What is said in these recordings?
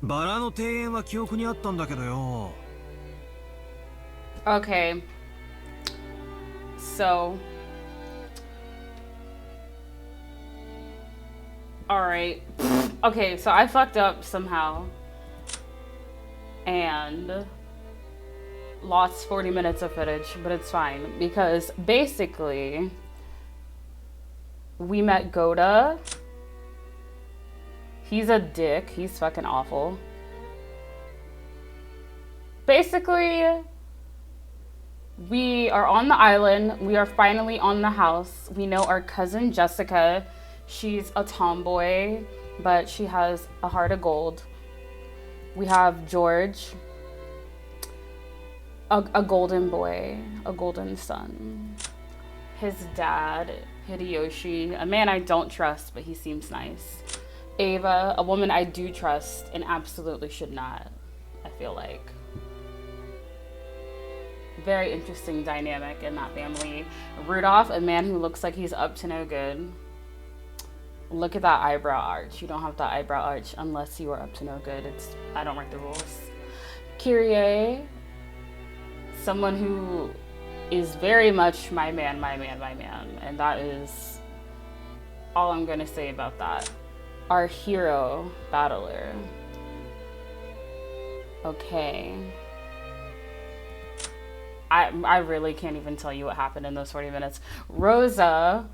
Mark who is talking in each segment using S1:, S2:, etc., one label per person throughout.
S1: バラの庭園は記憶にあったんだけどよ。
S2: Okay. So. Alright. Okay, so I fucked up somehow. And lost 40 minutes of footage, but it's fine. Because basically, we met Goda. He's a dick. He's fucking awful. Basically, we are on the island. We are finally on the house. We know our cousin Jessica. She's a tomboy, but she has a heart of gold. We have George, a golden boy, a golden son. His dad, Hideyoshi, a man I don't trust, but he seems nice. Ava, a woman I do trust and absolutely should not, I feel like. Very interesting dynamic in that family. Rudolph, a man who looks like he's up to no good. Look at that eyebrow arch. You don't have that eyebrow arch unless you are up to no good. I don't write the rules. Kyrie, someone who is very much my man. And that is all I'm gonna say about that. Our hero battler. Okay. I really can't even tell you what happened in those 40 minutes. Rosa,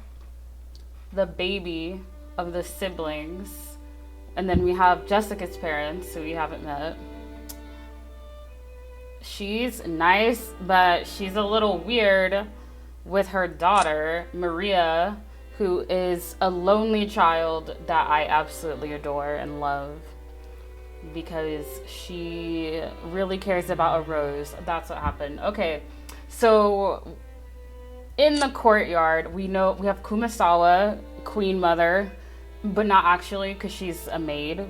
S2: the baby of the siblings. And then we have Jessica's parents, who we haven't met. She's nice, but she's a little weird with her daughter, Maria, who is a lonely child that I absolutely adore and love because she really cares about a rose. That's what happened. Okay, so in the courtyard, we have Kumasawa, Queen Mother, but not actually because she's a maid,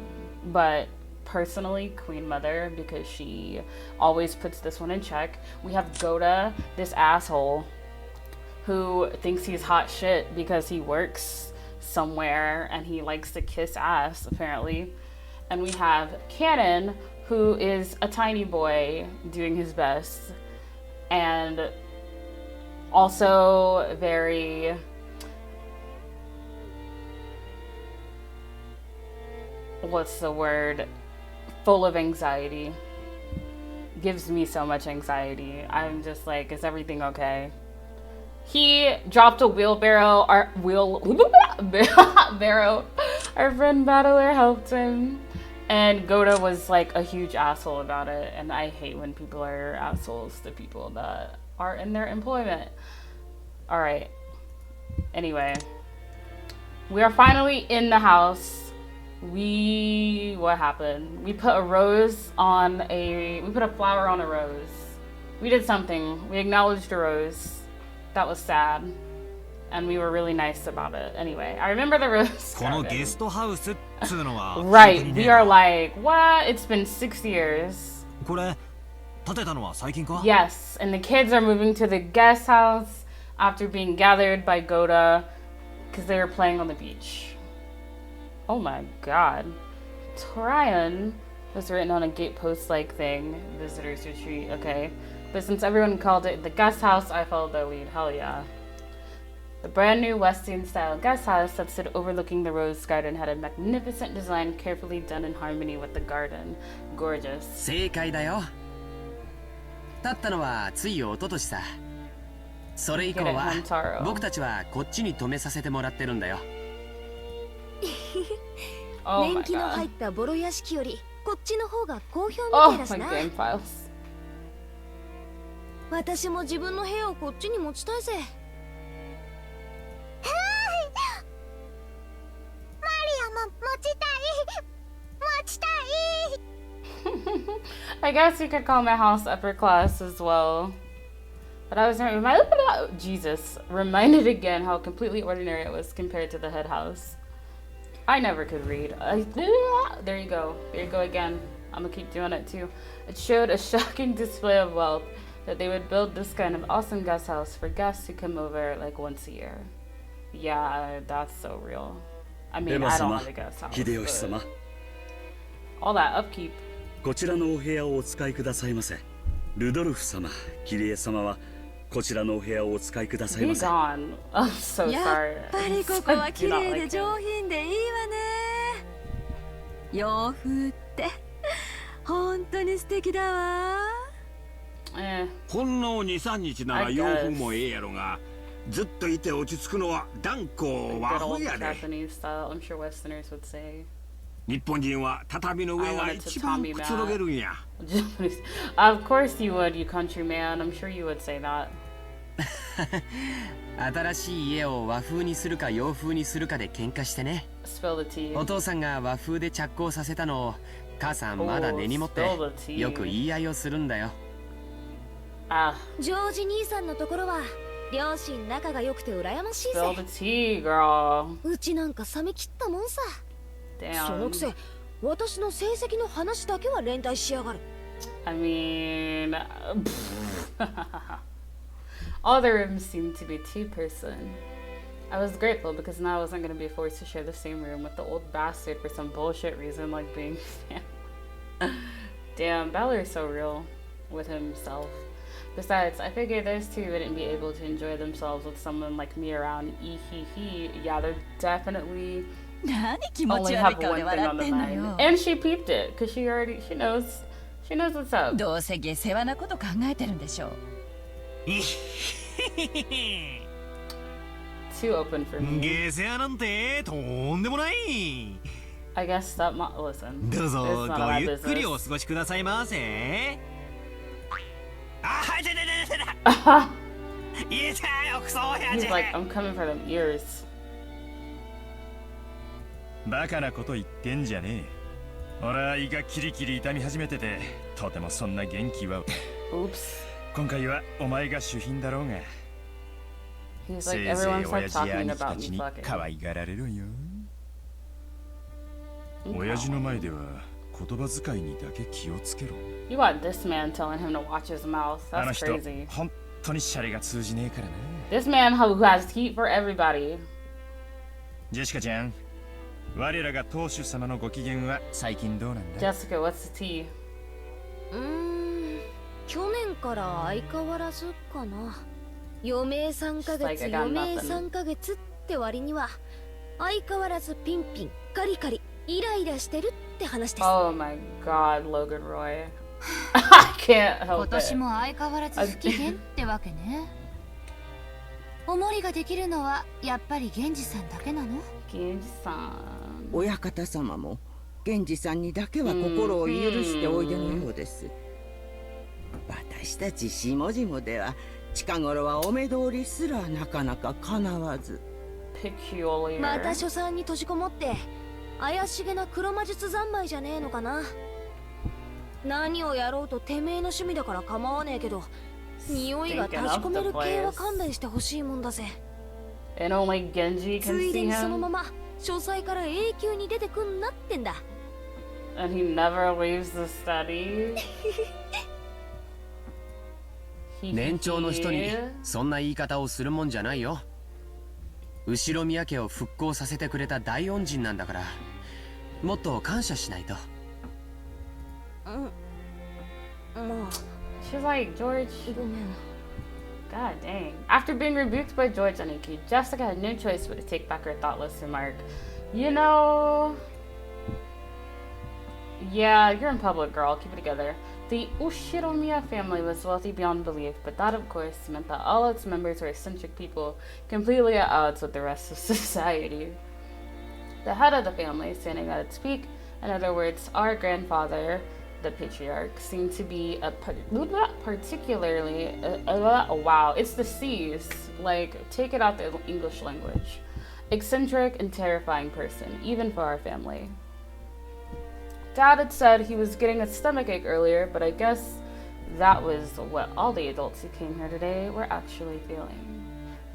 S2: but personally Queen Mother because she always puts this one in check. We have Goda, this asshole who thinks he's hot shit because he works somewhere and he likes to kiss ass apparently. And we have Cannon, who is a tiny boy doing his best and also very full of anxiety. Gives me so much anxiety. I'm just like, is everything okay? He dropped a wheelbarrow. Our friend battler helped him. And Goda was like a huge asshole about it. And I hate when people are assholes to people that are in their employment. Alright. Anyway. We are finally in the house. What happened? We put a flower on a rose. We did something. We acknowledged a rose. That was sad. And we were really nice about it. Anyway, I remember the rose garden. Right, we are like, what? It's been 6 years. Yes, and the kids are moving to the guest house after being gathered by Goda because they were playing on the beach. Oh my god. Tryon was written on a gatepost-like thing. Visitors retreat, okay. But since everyone called it the guest house, I followed their lead. Hell yeah. The brand new Western-style guest house that stood overlooking the rose garden had a magnificent design carefully done in harmony with the garden. Gorgeous.
S3: 正解だよ。立ったのはつい一昨年さ。それ以降は僕たちはこっちに泊めさせてもらってるんだよ。
S4: 年季の入ったボロ屋敷よりこっちの方が好評みたいだしな。私も自分の部屋をこっちに持ちたいぜ。マリアも持ちたい。
S2: I guess you could call my house upper class as well. But I was reminded again how completely ordinary it was compared to the head house. I never could read. There you go. There you go again. I'm gonna keep doing it too. It showed a shocking display of wealth that they would build this kind of awesome guest house for guests who come over like once a year. Yeah, that's so real. I mean, I don't have a guest house. All that upkeep.
S5: こちらのお部屋をお使いくださいませ。ルドルフ様、キリエ様はこちらのお部屋をお使いくださいま
S2: Be
S5: せ。
S2: gone. I'm so
S4: や
S2: sorry.
S4: っぱりここは綺麗で上品でいいわね。洋風って本当に素敵だわ。
S6: ほんの2、3日なら洋風もええやろが、ずっといて落ち着くのは断固和
S2: Good old
S6: 風やで。
S2: Japanese style. I'm sure Westerners would say.
S6: 日本人は畳の上が一番くつろげるんや。
S2: Japanese. Of course you would, you countryman. I'm sure you would say that.
S3: 新しい家を和風にするか洋風にするかで喧嘩してね。
S2: Spill the tea.
S3: お父さんが和風で着工させたのを母さんまだ根に持ってよく言い合いをするんだよ。
S2: Ah.
S4: ジョージ兄さんのところは両親仲が良くて羨ましいぜ。
S2: Spill the tea, girl.
S4: うちなんか冷め切ったもんさ。その
S2: Damn.
S4: くせ私の成績の話だけは連帯しやがる。
S2: I mean, all the rooms seemed to be two-person. I was grateful because now I wasn't going to be forced to share the same room with the old bastard for some bullshit reason like being family. Damn, Balor's so real with himself. Besides, I figured those two wouldn't be able to enjoy themselves with someone like me around. Yeah, they're definitely only have one thing on the mind. And she peeped it because she knows what's up.
S7: どうせ下世話なこと考えてるんでしょう。
S2: Too open for me.
S1: ゲセアなんてとんでもない。
S2: I guess that listen.
S1: どうぞ
S2: It's not
S1: ご
S2: my
S1: ゆっくり
S2: business.
S1: お過ごしくださいませ。あ、はい、出た。入れたよ、クソ親父。
S2: He's like, I'm coming for them ears.
S8: バカなこと言ってんじゃねえ。俺は胃がキリキリ痛み始めてて、とてもそんな元気は。
S2: Oops.
S8: 今回はお前が主賓だろうが。
S2: He's
S8: せ
S2: like,
S8: いぜい
S2: everyone
S8: 親
S2: starts
S8: 父や
S2: talking
S8: 兄貴た
S2: about
S8: ち
S2: me
S8: に
S2: fucking.
S8: 可愛がられるよ。親父の前では言葉遣いにだけ気をつけろ。
S2: You got this man telling him to watch his mouth.
S8: あの
S2: That's
S8: 人、
S2: crazy.
S8: 本当にシャレが通じねえからな。
S2: This man who has heat for everybody.
S8: ジェシカちゃん、我らが当主様のご機嫌は最近どうなんだ？
S2: Jessica, what's the tea?
S4: 去年から相変わらずかな。余命3ヶ
S2: She's like,
S4: 月
S2: I got
S4: 余命
S2: nothing.
S4: 3ヶ月って割には相変わらずピンピンカリカリイライラしてるって話です。
S2: Oh my god, Logan Roy. I can't
S7: 今
S2: help
S7: 年
S2: it.
S7: も相変わらず不機嫌ってわけね。おもりができるのはやっぱり源氏さんだけなの？
S2: Genji-san.
S9: 親方様も源氏さんにだけは心を許しておいでのようです。私たち下々では近頃はお目通りすらなかなか叶わず。
S2: Peculiar.
S4: また書斎に閉じこもって怪しげな黒魔術三昧じゃねえのかな。何をやろうとてめえの趣味だから構わねえけど、匂いが立ち込める系は勘弁してほしいもんだぜ。
S2: And only Genji
S4: つ
S2: can
S4: いで
S2: see
S4: にその
S2: him.
S4: まま書斎から永久に出てくんなってんだ。
S2: And he never leaves the study.
S3: 年長の人にそんな言い方をするもんじゃないよ。後宮家を復興させてくれた大恩人なんだから、もっと感謝しないと。
S2: She's like, George.
S4: ごめん。
S2: God dang. After being rebuked by George and Iki, Jessica had no choice but to take back her thoughtless remark. You know... Yeah, you're in public, girl. Keep it together. The Ushiromiya family was wealthy beyond belief, but that, of course, meant that all its members were eccentric people, completely at odds with the rest of society. The head of the family, standing at its peak, in other words, our grandfather, the patriarch, seemed to be a particularly wow, it's the C's, like, take it out the English language, eccentric and terrifying person, even for our family. Dad had said he was getting a stomachache earlier, but I guess that was what all the adults who came here today were actually feeling.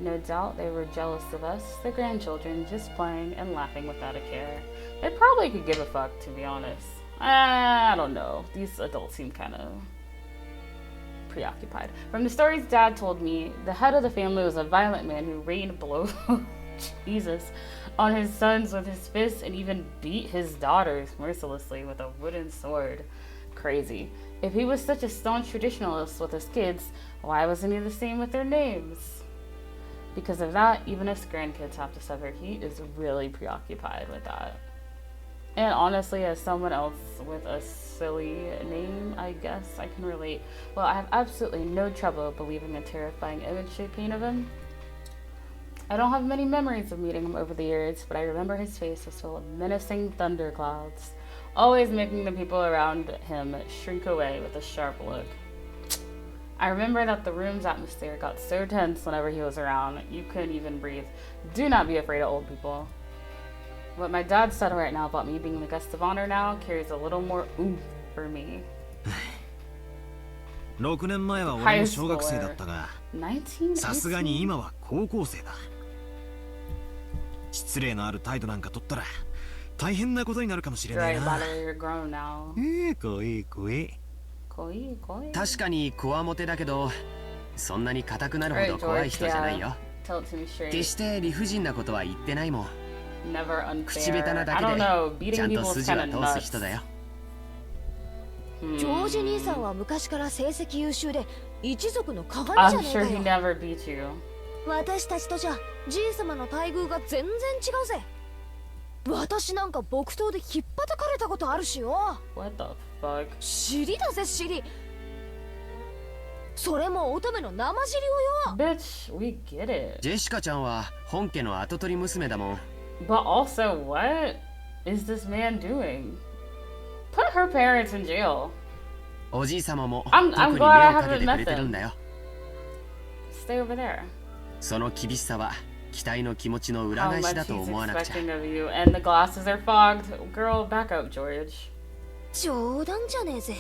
S2: No doubt they were jealous of us, the grandchildren, just playing and laughing without a care. They probably could give a fuck, to be honest. I don't know. These adults seem kind of preoccupied. From the stories Dad told me, the head of the family was a violent man who rained blows. Jesus. on his sons with his fists and even beat his daughters mercilessly with a wooden sword. Crazy. If he was such a staunch traditionalist with his kids, why wasn't he the same with their names? Because of that, even his grandkids have to suffer. He is really preoccupied with that. And honestly, as someone else with a silly name, I guess I can relate. Well, I have absolutely no trouble believing a terrifying image they paint of him. I don't have many memories of meeting him over the years, but I remember his face was full of menacing thunderclouds, always making the people around him shrink away with a sharp look. I remember that the room's atmosphere got so tense whenever he was around, you couldn't even breathe. Do not be afraid of old people. What my dad said right now about me being the guest of honor now carries a little more oomph for me.
S1: 6年前は俺も小学生だったが、さすがに今は高校生だ。失礼のある態度なんか取ったら大変なことになるかもしれないな。怖い怖い。
S3: 確かにこわもてだけど、そんなに硬くなるほど怖い人じゃないよ。決して理不尽なことは言ってないもん。口下手なだけでちゃんと筋は通す人だよ。
S4: ジョージ兄さんは昔から成績優秀で一族の鏡じゃねえかよ。私たちとじゃじい様の待遇が全然違うぜ。私なんか木刀で引っ叩かれたことあるしよ。
S2: What the fuck?
S4: 尻だぜ尻。それも乙女の生尻をよ。
S2: Bitch, we get it.
S3: ジェシカちゃんは本家の跡取り娘だもん。
S2: But also, what is this man doing? Put her parents in jail.
S3: おじい様も特に目をかけてくれてるんだよ。
S2: Stay over there.
S3: その厳しさは期待の気持ちの裏返しだと思わなくちゃ。
S2: And the glasses are fogged. Girl, back up, George.
S4: 冗談じゃねえぜ。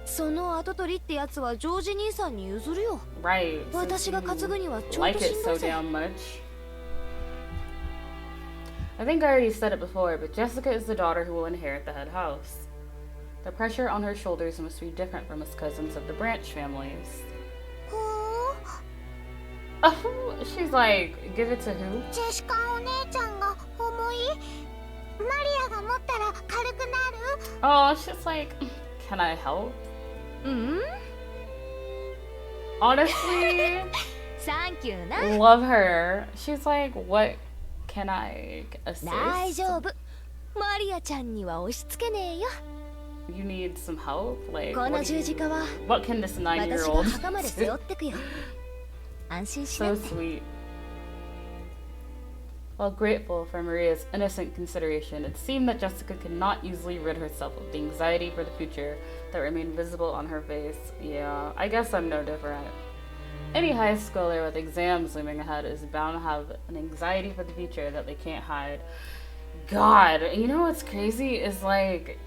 S4: その跡取りってやつはジョージ兄さんに譲るよ。
S2: Right.
S4: 私が担ぐにはちょっとしんどいぜ。
S2: I think I already said it before, but Jessica is the daughter who will inherit the head house. The pressure on her shoulders must be different from his cousins of the branch families. Oh, she's like, give it to who?
S7: Jessica お姉ちゃんが重い。マリアが持ったら軽くなる。
S2: Oh, she's like, can I help? Honestly,
S4: Thank you,
S2: love her. She's like, what can I assist?
S4: 大丈夫。マリアちゃんには押し付けねえよ。
S2: You need some help? Like,
S4: この十字架は
S2: what can this 9-year-old
S4: 私が墓まで背負ってくよ。安心しな
S2: So
S4: って。
S2: sweet. While grateful for Maria's innocent consideration, it seemed that Jessica could not easily rid herself of the anxiety for the future that remained visible on her face. Yeah, I guess I'm no different. Any high schooler with exams looming ahead is bound to have an anxiety for the future that they can't hide. God, you know what's crazy is like,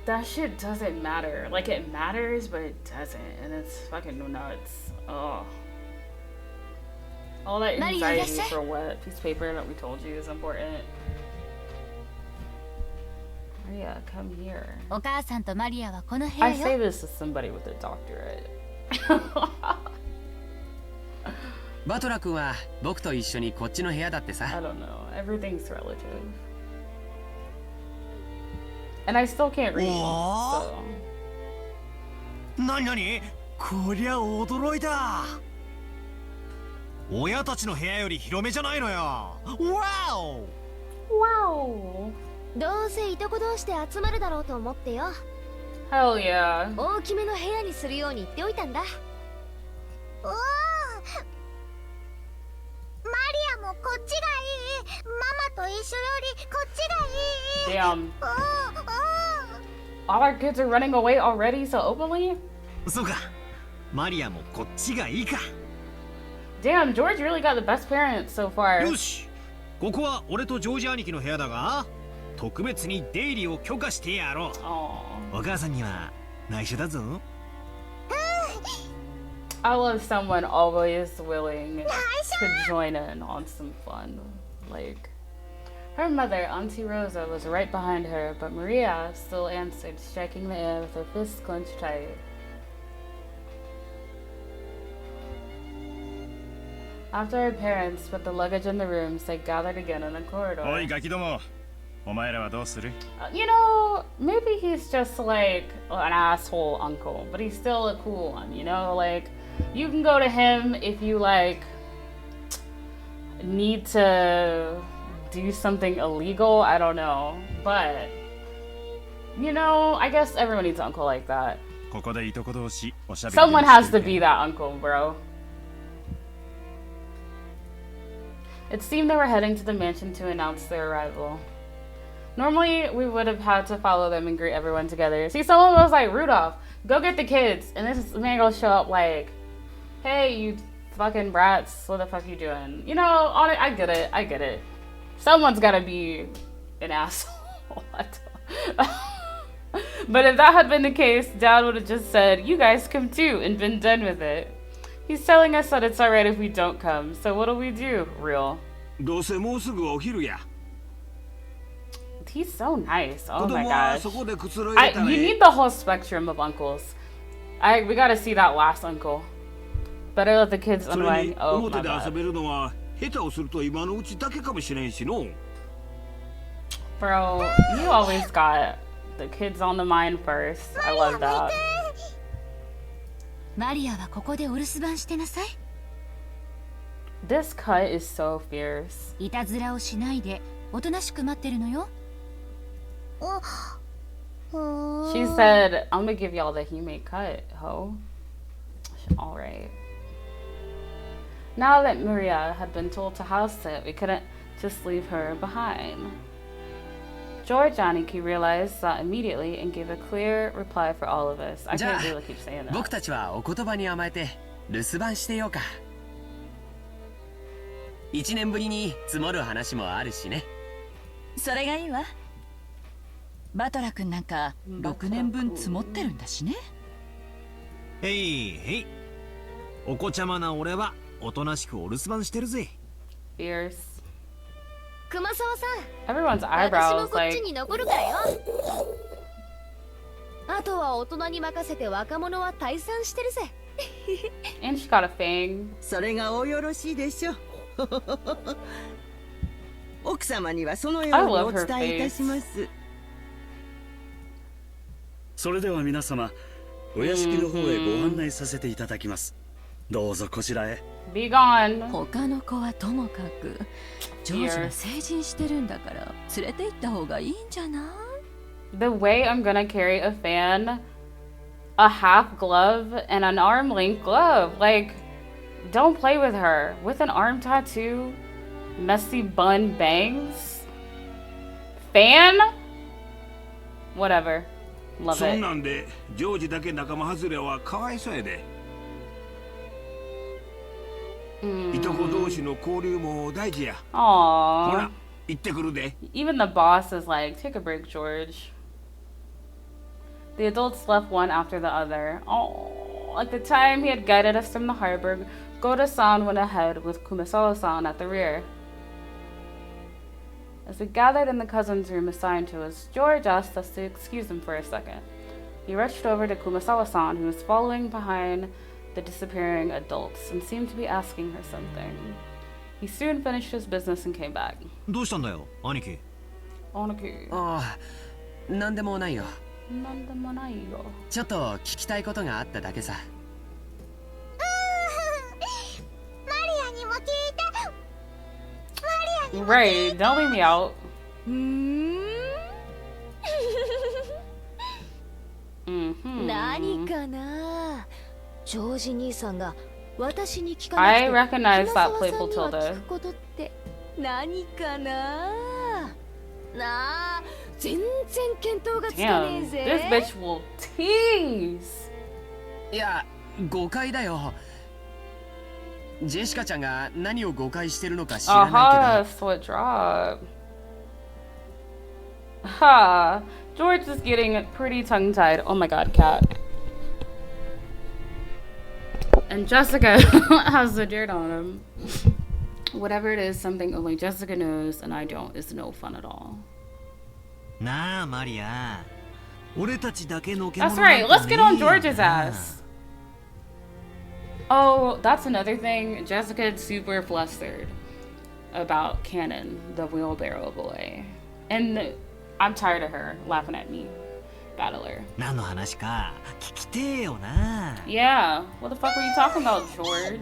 S2: that shit doesn't matter. Like, it matters, but it doesn't. And it's fucking nuts. Oh. All that anxiety for what? Piece of paper that we told you is important. Maria, come here.
S7: お母さんとマリアはこの部
S2: I
S7: 屋
S2: say
S7: よ。
S2: this as somebody with a doctorate.
S3: バトラ君は僕と一緒にこっちの部屋だってさ。
S2: I don't know. Everything's relative. And I still can't read. So.
S1: なになに？こりゃ驚いた。親たちの部屋より広めじゃないのよ。わお。
S2: Wow.
S4: どうせいとこ同士で集まるだろうと思ってよ。
S2: Hell yeah.
S4: 大きめの部屋にするように言っておいたんだ。
S7: おお。マリアもこっちがいい。ママと一緒よりこっちがいい。
S2: Damn.
S7: おお。
S2: All our kids are running away already so openly?
S1: そうか。マリアもこっちがいいか。
S2: Damn, George really got the best parents so far.
S1: よし。ここは俺とジョージ兄貴の部屋だが、特別に出入りを許可してやろう。お母さんには内緒だぞ。
S2: I love someone always willing to join in on some fun. Like, her mother, Auntie Rosa, was right behind her, but Maria still answered, striking the air with her fists clenched tight. After her parents put the luggage in the rooms, they gathered again in the corridor.
S8: おいガキども、お前らはどうする？
S2: You know, maybe he's just like an asshole uncle, but he's still a cool one, you know? Like, you can go to him if you, like, need to do something illegal. I don't know. But, you know, I guess everyone needs an uncle like that.
S8: ここでいとこ同士おしゃべり。
S2: Someone has to be that uncle, bro. It seemed they were heading to the mansion to announce their arrival. Normally, we would have had to follow them and greet everyone together. See, someone was like, Rudolph, go get the kids. And this man will show up like, hey, you fucking brats, what the fuck you doing? You know, I get it. Someone's gotta be an asshole. But if that had been the case, Dad would have just said, you guys come too, and been done with it. He's telling us that it's alright if we don't come, so what'll we do, real?
S6: どうせもうすぐお昼や。
S2: He's so nice. Oh
S6: 子
S2: my
S6: 供は
S2: gosh.
S6: そこでくつろいでた
S2: You
S6: ね。
S2: need the whole spectrum of uncles. We gotta see that last uncle. Better let the kids
S6: それ
S2: unwind.
S6: に
S2: Oh my
S6: 表で遊
S2: god.
S6: べるのは下手をすると今のうちだけかもしれんしの。
S2: Bro, you always got the kids on the mind first. I love that.
S7: マリアはここでお留守番してなさい。
S2: This cut is so fierce.
S7: いたずらをしないでおとなしく待ってるのよ。
S2: She said, I'm gonna give y'all the Hime cut, ho. Alright. Now that Maria had been told to house sit, we couldn't just leave her behind. George Aniki realized that immediately and gave a clear reply for all of us. I can't really keep saying that.
S3: 僕たちはお言葉に甘えて留守番してようか。1年ぶりに積もる話もあるしね。
S10: それがいいわ。バトラ君なんか6年分積もってるんだしね。
S1: へいへい。お子ちゃまな俺はおとなしくお留守番してるぜ。
S2: Fierce.
S4: 熊沢さん、
S2: Everyone's
S4: 私
S2: eyebrows
S4: もこっち
S2: like.
S4: に残るからよ。あとは大人に任せて若者は退散してるぜ。
S2: And she got a fang.
S9: それがおよろしいでしょう。奥様にはそのようにお伝えいたします。
S5: それでは皆様、お屋敷の方へご案内させていただきます。どうぞこちらへ。
S2: Be gone.
S10: 他の子はともかく、ジョージが成人してるんだから連れて行った方がいいんじゃない？
S2: The way I'm gonna carry a fan, a half glove, and an arm length glove. Like, don't play with her. With an arm tattoo, messy bun bangs, fan? Whatever. Love
S6: そん
S2: it.
S6: なんでジョージだけ仲間外れはかわいそうやで。いとこ同士の交流も大事や。ほ
S2: Aww.
S6: ら、行ってくるで。
S2: Even the boss is like, take a break, George. The adults left one after the other. Oh, at the time he had guided us from the harbor, Goda-san went ahead with Kumasawa-san at the rear. As we gathered in the cousin's room assigned to us, George asked us to excuse him for a second. He rushed over to Kumasawa-san, who was following behind the disappearing adults and seemed to be asking her something. He soon finished his business and came back.
S1: どうしたんだよ、兄貴。
S2: Onaki.
S3: ああ、なんでもないよ。
S2: なんでもないよ。
S3: ちょっと聞きたいことがあっただけさ。
S4: マリアにも聞いて。マリアにも
S2: Right, don't leave me out.
S4: 何かな。ジョージ兄さんが私に聞か
S2: I
S4: なくて
S2: recognize
S4: 熊
S2: that
S4: 沢さん
S2: playful
S4: には
S2: tilde.
S4: 聞くことって何かな。なあ、全然見当がつかね
S2: Damn,
S4: えぜ。
S2: this bitch will tease.
S3: いや、誤解だよ。ジェシカちゃんが何を誤解してるのか知ら
S2: Aha,
S3: ないけ
S2: foot drop. Ha, George is getting pretty tongue-tied. Oh my god, cat. And Jessica has the dirt on him. Whatever it is, something only Jessica knows and I don't is no fun at all.
S1: なあ、マリア。俺たちだけのけ
S2: That's right, let's get on George's ass. Oh, that's another thing. Jessica's super flustered about Cannon, the wheelbarrow boy. And I'm tired of her laughing at me. Battler. Yeah. What the fuck were you talking about, George?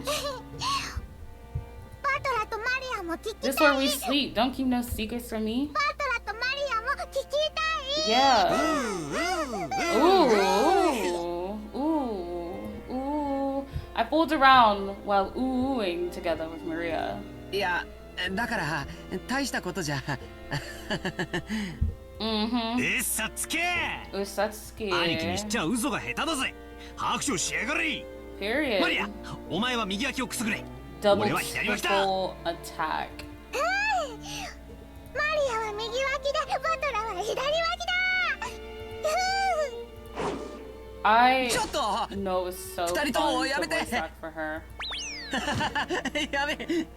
S2: This is where we sleep. Don't keep no secrets from me. Yeah. Ooh. I fooled around while oohing together with Maria.
S3: Yeah, だから大したことじゃ。
S1: 嘘つけ。
S2: 嘘つけ。
S1: 兄貴にしちゃ嘘が下手だぜ。拍手しやがれ。
S2: Period.
S1: マリア、お前は右脇をくすぐれ。
S2: Double
S1: 俺は左脇だ。
S2: attack.
S4: マリアは右脇だ。バトラは左脇だ。
S2: I
S3: ちょっと
S2: know it's so fun to voice act for her.
S3: やべ。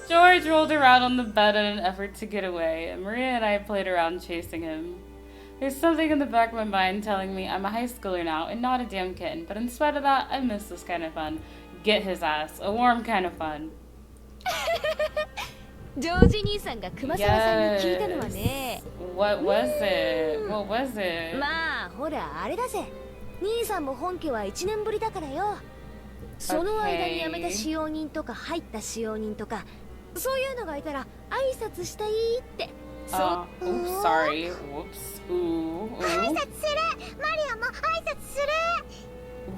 S2: George rolled around on the bed in an effort to get away, and Maria and I played around chasing him. There's something in the back of my mind telling me I'm a high schooler now and not a damn kitten, but in spite of that, I miss this kind of fun. Get his ass. A warm kind of fun.
S4: ジョージ兄さんが熊沢さんに聞いたのはね。
S2: What was it? What was it?
S4: まあほらあれだぜ。兄さんも本家は1年ぶりだからよ。その間に辞めた使用人とか入った使用人とかそういうのがいたら挨拶したいって。
S2: Oops, sorry. Whoops. Ooh.
S4: 挨拶する。マリアも挨拶する。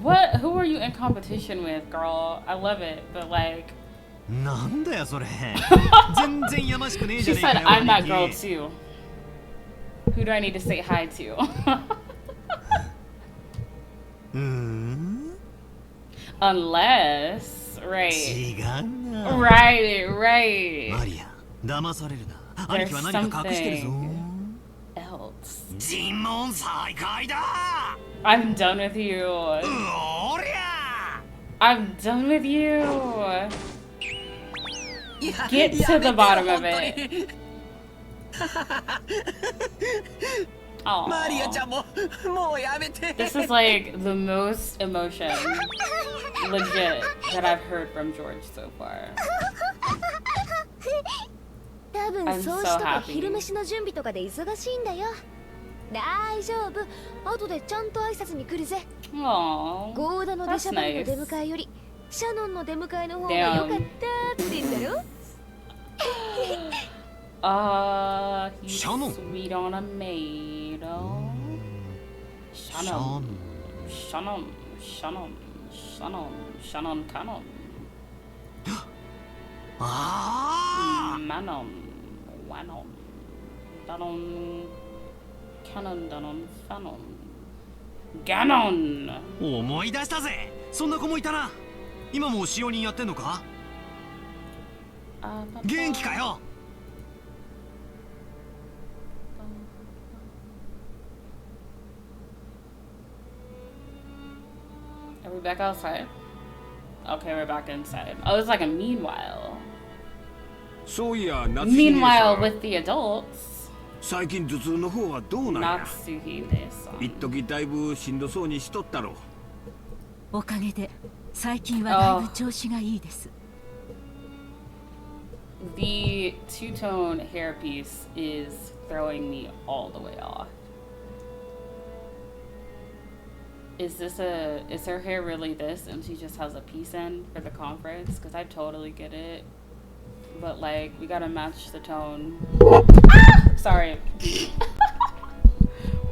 S2: What? Who are you in competition with, girl? I love it, but like.
S1: なんだよそれ。全然やましくねえじゃ
S2: She
S1: ねえか
S2: said
S1: よ。
S2: I'm that girl too. Who do I need to say hi to? Unless, right.
S1: 違うな。
S2: Right.
S1: マリア、騙されるな。兄貴は何か隠してるぞ。
S2: Else.
S1: 尋問再開だ。
S2: I'm done with you.
S1: おりゃ。
S2: I'm done with you. Get to the bottom of it. Aww.
S3: マリアちゃんもうやめて。
S2: This is like the most emotion, legit, that I've heard from George so far.
S4: 多分掃除とか昼飯の準備とかで忙しいんだよ。大丈夫。後でちゃんと挨拶に来るぜ。
S2: Aww.
S4: ゴーダの出しゃばりの出迎えよりシャノンの出迎えの方が良かったって言うんだろ。
S2: He's sweet on a maid. Shannon. Cannon. Manon. Wanon. Danon. Cannon. Danon. Fanon. Ganon.
S1: 思い出したぜ。そんな子もいたな。今も使用人やってんのか。元気かよ。
S2: Are we back outside? Okay, we're back inside. Oh, it's like a meanwhile. Meanwhile with the adults.
S6: 最近頭痛の方はどうなんや。
S2: Natsuhi-san.
S6: 一時だいぶしんどそうにしとったろ。
S10: おかげで最近はだいぶ調子がいいです。
S2: The two-tone hairpiece is throwing me all the way off. Is her hair really this and she just has a piece in for the conference? Because I totally get it. But like, we gotta match the tone. Sorry.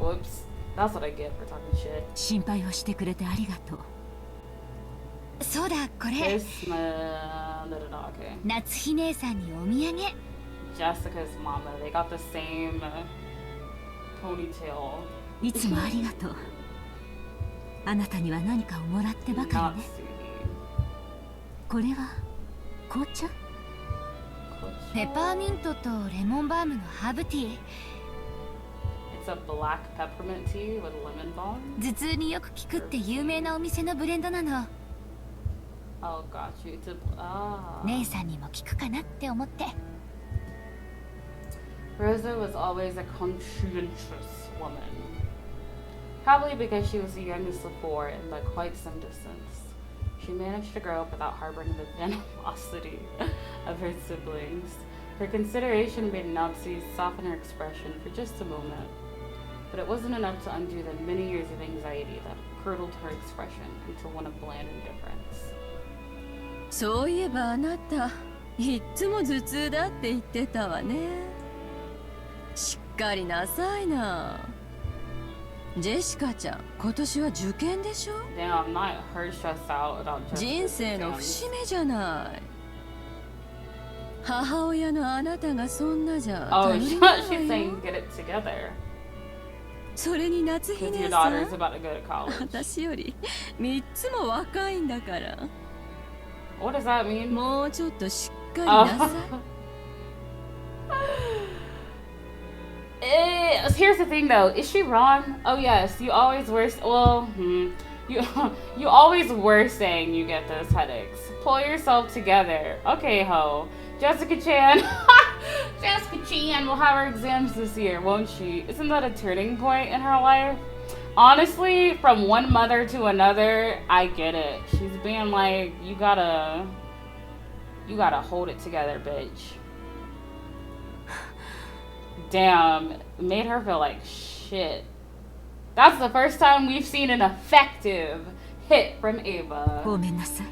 S2: Whoops. That's what I get for talking shit.
S10: 心配をしてくれてありがとう。
S7: そうだ、これ。
S2: This my little dog. Okay.
S7: 夏日姉さんにお土産。
S2: Jessica's mama. They got the same ponytail.
S10: いつもありがとう。あなたには何かをもらってばかりね。これは紅茶？
S7: ペパーミントとレモンバームのハーブティー。
S2: It's a black peppermint tea with lemon balm.
S7: 頭痛によく効くって有名なお店のブレンドなの。
S2: Oh, got you. It's a
S7: 姉さんにも効くかなって思って。
S2: Rosa was always a conscientious woman. Probably because she was the youngest of four and by quite some distance. She managed to grow up without harboring the venomosity of her siblings. Her consideration made Natsu soften her expression for just a moment. But it wasn't enough to undo the many years of anxiety that curdled her expression into one of bland indifference.
S10: そういえばあなた、いっつも頭痛だって言ってたわね。しっかりなさいな。ジェシカちゃん、今年は受験でしょ？
S2: Damn, I'm not her stressed out about just
S10: 人生の節目じゃない。母親のあなたがそんなじゃ。
S2: Oh, she's saying get it together.
S10: それに夏
S2: 姫
S10: 姫さん、
S2: daughter's about to go to college.
S10: 私より3つも若いんだから。
S2: What does that mean?
S10: もうちょっとしっかりなさい。
S2: Here's the thing though, is she wrong? Oh yes, you always were, well, you always were saying you get those headaches. Pull yourself together. Okay, ho. Jessica Chan. Jessica Chan will have her exams this year, won't she? Isn't that a turning point in her life? Honestly, from one mother to another, I get it. She's being like, you gotta hold it together, bitch. Damn, made her feel like shit. That's the first time we've seen an effective hit from Ava.
S10: ごめんなさい。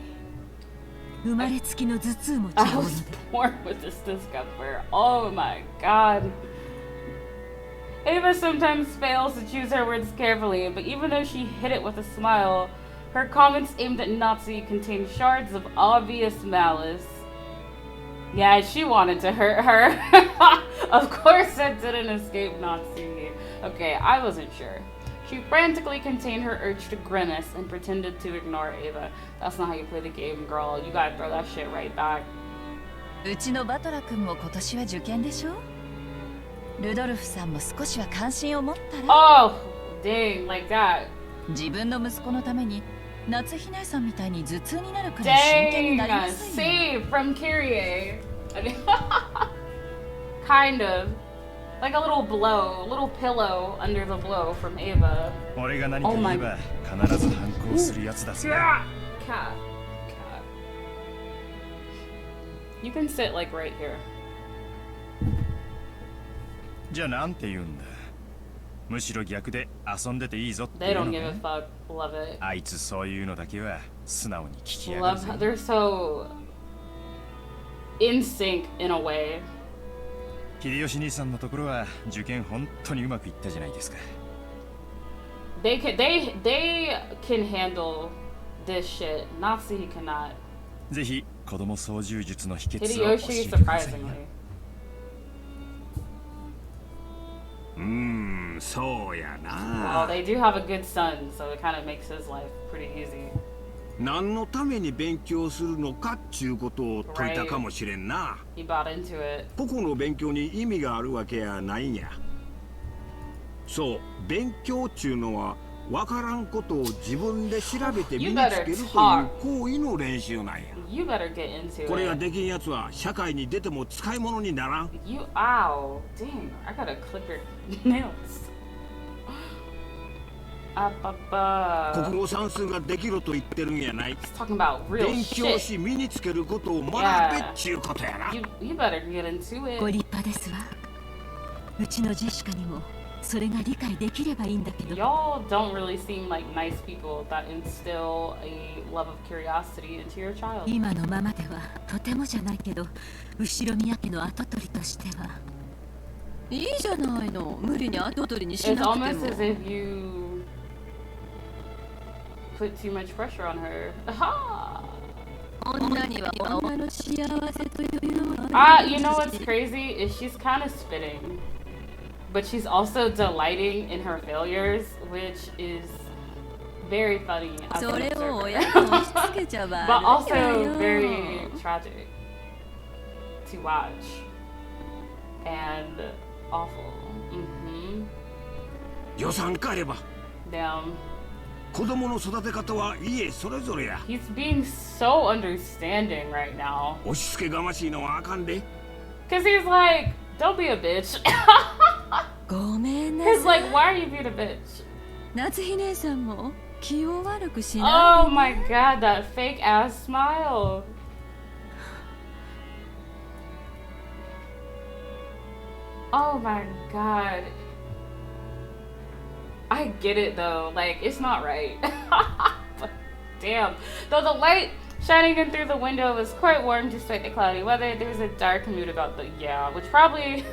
S10: 生まれつきの頭痛持ち
S2: I
S10: なの
S2: was
S10: で。
S2: born with this discomfort. Oh my god. Ava sometimes fails to choose her words carefully, but even though she hit it with a smile, her comments aimed at Natsu contained shards of obvious malice. Yeah, she wanted to hurt her. Of course that didn't escape Natsu. Okay, I wasn't sure. She frantically contained her urge to grimace and pretended to ignore Ava. That's not how you play the game, girl. You gotta throw that shit right back.
S10: うちのバトラ君も今年は受験でしょ？ルドルフさんも少しは関心を持ったら。
S2: Oh, dang, like that.
S10: 自分の息子のために夏日姉さんみたいに頭痛になるくらい真剣になりな
S2: Dang,
S10: さいよ。
S2: save from Kyrie. I mean, kind of. Like a little blow, a little pillow under the blow from Ava.
S8: 俺が何か言えば必ず反抗するやつだぜ。
S2: Cat. You can sit like right here.
S8: じゃあなんて言うんだ。むしろ逆で遊んでていいぞって
S2: They
S8: 言う
S2: don't
S8: の
S2: give a
S8: ね。
S2: fuck. Love it.
S8: あいつそういうのだけは素直に聞きやがる
S2: Love
S8: ぜ。
S2: how they're so in sync in a way.
S8: 秀吉兄さんのところは受験本当にうまくいったじゃないですか。
S2: They can handle this shit. Natsu cannot.
S8: ぜひ子供操縦術の秘訣を教え
S2: Hideyoshi
S8: てくださいよ。
S2: surprisingly.
S6: そうや
S2: Well,
S6: な。
S2: they do have a good son, so it kind of makes his life pretty easy.
S6: 何のために勉強するのかっちゅうことを説いたかもしれんな。
S2: He bought into it.
S6: 個々の勉強に意味があるわけやないんや。そう、勉強っちゅうのは分からんことを自分で調べて身につけるという行為の練習なんや。
S2: You better get into
S6: これが
S2: it.
S6: できんやつは社会に出ても使い物にならん。
S2: You, ow. Dang, I gotta clip your nails. Up.
S6: 国語算数ができると言ってるんやない。
S2: He's talking about real
S6: 勉強
S2: shit.
S6: し身につけることを学べっちゅうことやな。
S2: You better get into
S10: ご
S2: it.
S10: 立派ですわ。うちのジェシカにもそれが理解できればいいんだけど。
S2: Y'all don't really seem like nice people that instill a love of curiosity into your child.
S10: 今のままではとてもじゃないけど、後ろ宮家の跡取りとしては。いいじゃないの。無理に跡取りにし
S2: It's
S10: なくて
S2: almost
S10: も。
S2: as if you put too much pressure on her. Aha!
S10: 女には女の幸せというのは。
S2: You know what's crazy is she's kind of spitting, but she's also delighting in her failures, which is very funny as
S10: そ
S2: an
S10: れを
S2: observer,
S10: 親に押し付けちゃ悪いわ
S2: but also
S10: よ。
S2: very tragic to watch and awful.
S6: 予算かあれば
S2: Damn.
S6: 子供の育て方は家それぞれや。
S2: He's being so understanding right now.
S6: 押し付けがましいのはあかんで。
S2: Because he's like, Don't be a bitch.
S10: ごめんなさい。
S2: Cause like, why are you being a bitch?
S10: 夏日姉さんも気を悪くしないでね。
S2: Oh my god, that fake ass smile. Oh my god. I get it though, like it's not right. But damn. Though the light shining in through the window was quite warm despite the cloudy weather, there was a dark mood about the which probably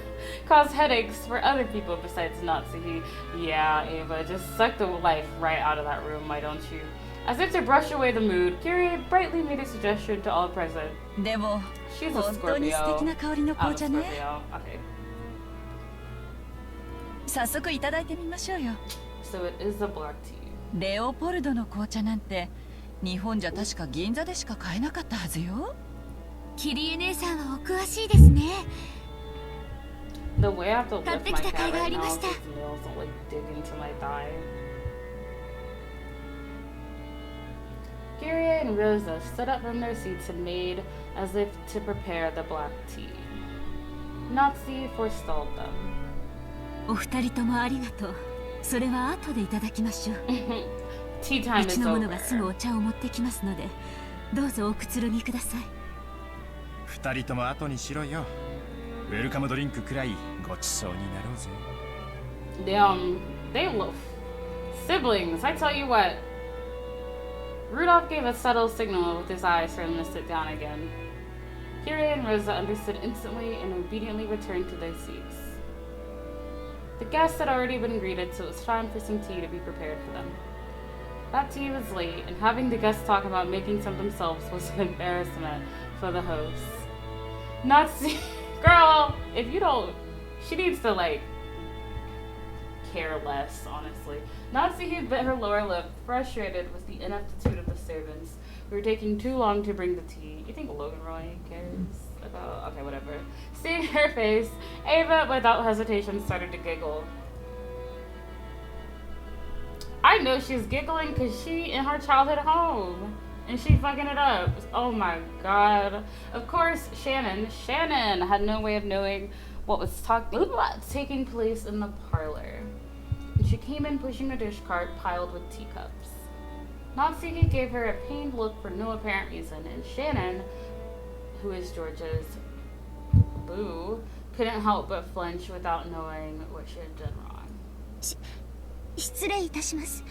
S2: caused headaches for other people besides Natsuki. Yeah, Ava, just suck the life right out of that room, why don't you? As if to brush away the mood, Kyrie brightly made a suggestion to all present.
S10: でも
S2: She's a
S10: 本当に
S2: Scorpio.
S10: 素敵な香りの
S2: I'm
S10: 紅
S2: a
S10: 茶ね。
S2: Scorpio. Okay.
S10: 早速いただいてみましょうよ。
S2: So it is the black tea.
S10: レオポルドの紅茶なんて日本じゃ確か銀座でしか買えなかったはずよ。
S7: キリエ姉さんはお詳しいですね。
S2: The way I have to lift my
S7: 買ってきた
S2: cat
S7: 甲斐があ
S2: right
S7: り
S2: now
S7: ま
S2: so
S7: した。
S2: his nails don't like dig into my thigh. Kyrie and Rosa stood up from their seats and made as if to prepare the black tea. Natsuki forestalled them.
S7: お二人ともありがとう。それは後でいただきましょう。
S2: Tea time
S7: うち
S2: is
S7: の者がすぐ
S2: over.
S7: お茶を持ってきますので、どうぞおくつろぎください。
S8: 二人とも後にしろよ。ウェルカムドリンクくらいごちそうになろうぜ。
S2: Damn, they look siblings. I tell you what. Rudolph gave a subtle signal with his eyes for them to sit down again. Kyrie and Rosa understood instantly and obediently returned to their seats. The guests had already been greeted, so it was time for some tea to be prepared for them. That tea was late, and having the guests talk about making some themselves was an embarrassment for the hosts. Natsuki, girl, if you don't, she needs to like care less, honestly. Natsuki bit her lower lip, frustrated with the ineptitude of the servants who were taking too long to bring the tea. You think Logan Roy cares about? Okay, whatever. Seeing her face, Ava, without hesitation, started to giggle. I know she's giggling because she in her childhood home. And she fucking it up. Oh my god. Of course, Shannon had no way of knowing what was taking place in the parlor. And she came in pushing a dish cart piled with teacups. Natsuki gave her a pained look for no apparent reason, and Shannon, who is George's boo, couldn't help but flinch without knowing what she had done wrong.
S7: 失礼いたします。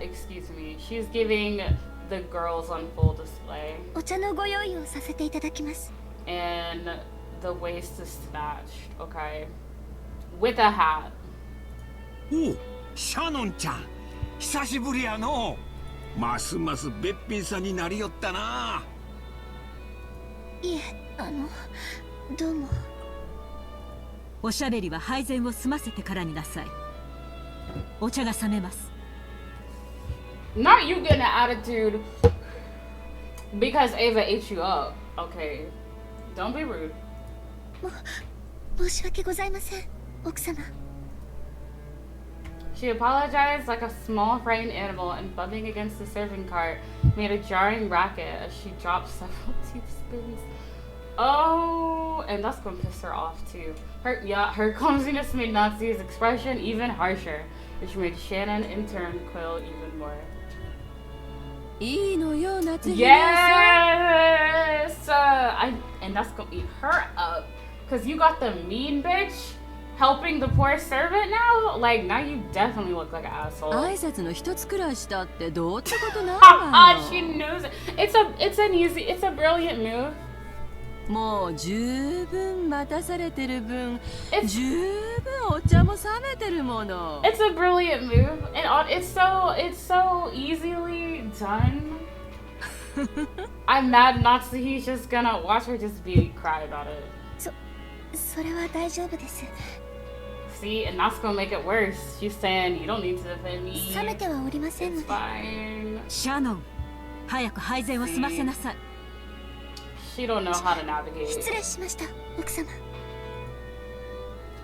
S2: Excuse me. She's giving the girls on full display.
S7: お茶のご用意をさせていただきます。
S2: And the waist is snatched, okay? With a hat.
S6: おう、シャノンちゃん、久しぶりやの。ますますべっぴんさんになりよったな。
S7: いえ、どうも。おしゃべりは配膳を済ませてからになさい。お茶が冷めます。
S2: Not you getting an attitude because Ava ate you up. Okay. Don't be rude.
S7: 申し訳ございません、奥様。
S2: She apologized like a small frightened animal and bumping against the serving cart made a jarring racket as she dropped several teaspoons. Oh, and that's gonna piss her off too. Her clumsiness made Natsuki's expression even harsher, which made Shannon in turn quail even more.
S10: いいのよ、夏日
S2: Yes! And that's gonna eat her up. Cause you got the mean bitch helping the poor servant now? Like, now you definitely look like an asshole.
S10: 挨拶の一つくらいしたってどうってことないわよ。
S2: She knows it. It's a brilliant move.
S10: もう十分待たされてる分、十分お茶も冷めてるもの。
S2: It's a brilliant move, and it's so easily done. I'm mad Natsuki's just gonna watch her just cry about it.
S7: それは大丈夫です。
S2: See, and that's gonna make it worse. She's saying you don't need to defend me.
S7: 冷めてはおりませんの
S2: It's
S7: で。
S2: fine.
S7: シャノン、早く配膳を済ませなさい。
S2: She don't know how to navigate.
S7: 失礼しました、奥様。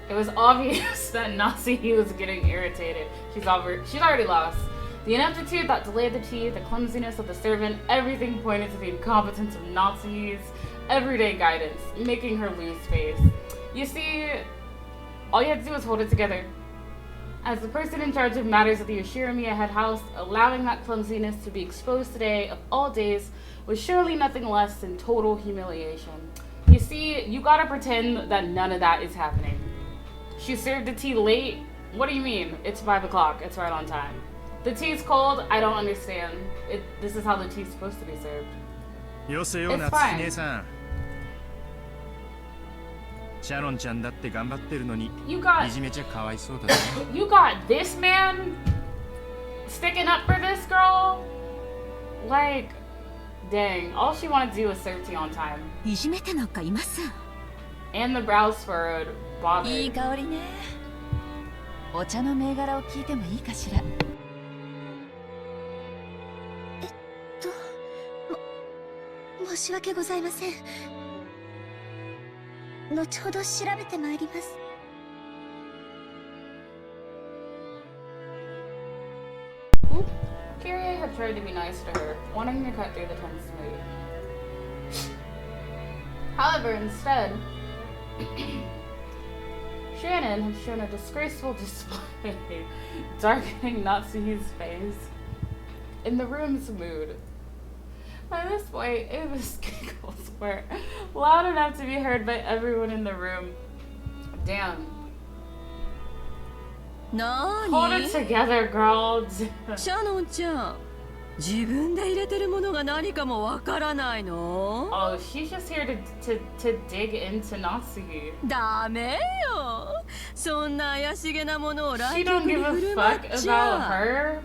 S2: It was obvious that Natsuki was getting irritated. She's already lost. The ineptitude that delayed the tea, the clumsiness of the servant, everything pointed to the incompetence of Nazis, everyday guidance, making her lose face. You see, all you had to do was hold it together. As the person in charge of matters at the Yoshirimiya head house, allowing that clumsiness to be exposed today of all days was surely nothing less than total humiliation. You see, you gotta pretend that none of that is happening. She served the tea late? What do you mean? It's 5 o'clock. It's right on time. The tea's cold? I don't understand. This is how the tea's supposed to be served. It's fine.
S8: シャロンちゃんだって頑張ってるのに、いじめちゃかわいそうだね。
S2: You got this man sticking up for this girl? Like, dang, all she wanted to do was serve tea on time.
S7: いじめてなんかいません。
S2: And the brows furrowed, bothered.
S10: いい香りね。お茶の銘柄を聞いてもいいかしら。
S4: 申し訳ございません。後ほど調べてまいります。
S2: Kyrie had tried to be nice to her, wanting to cut through the tense mood. However, instead, Shannon had shown a disgraceful display, darkening Natsuhi's face. In the room's mood. By this point, Ava's giggles were loud enough to be heard by everyone in the room. Damn. Hold it together, girl.
S10: シャノンちゃん、自分で入れてるものが何かもわからないの？
S2: Oh, she's just here to dig into Natsuhi.
S10: ダメよ。そんな怪しげなものを来客に
S2: She don't give a
S10: 振る舞
S2: fuck
S10: っち
S2: about
S10: ゃ。
S2: her.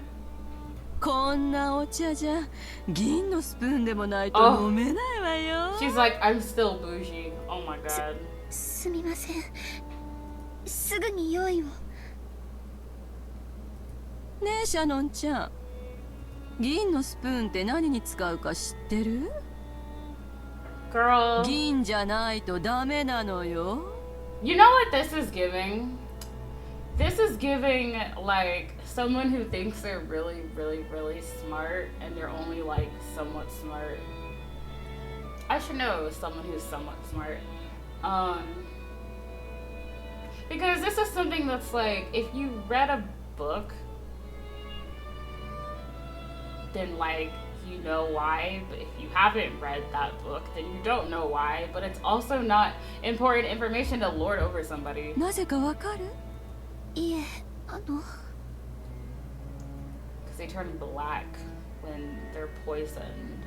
S10: こんなお茶じゃ銀のスプーンでもないと飲めないわよ。
S2: She's like, I'm still bougie. Oh my god.
S4: すみません。すぐに用意を。
S10: ねえシャノンちゃん、銀のスプーンって何に使うか知ってる？
S2: Girl.
S10: 銀じゃないとダメなのよ。
S2: You know what this is giving? This is giving like someone who thinks they're really, really, really smart and they're only like somewhat smart. I should know someone who's somewhat smart. Because this is something that's like, if you read a book, then like you know why, but if you haven't read that book, then you don't know why, but it's also not important information to lord over somebody.
S10: なぜかわかる？
S4: いえ、
S2: Because they turn black when they're poisoned.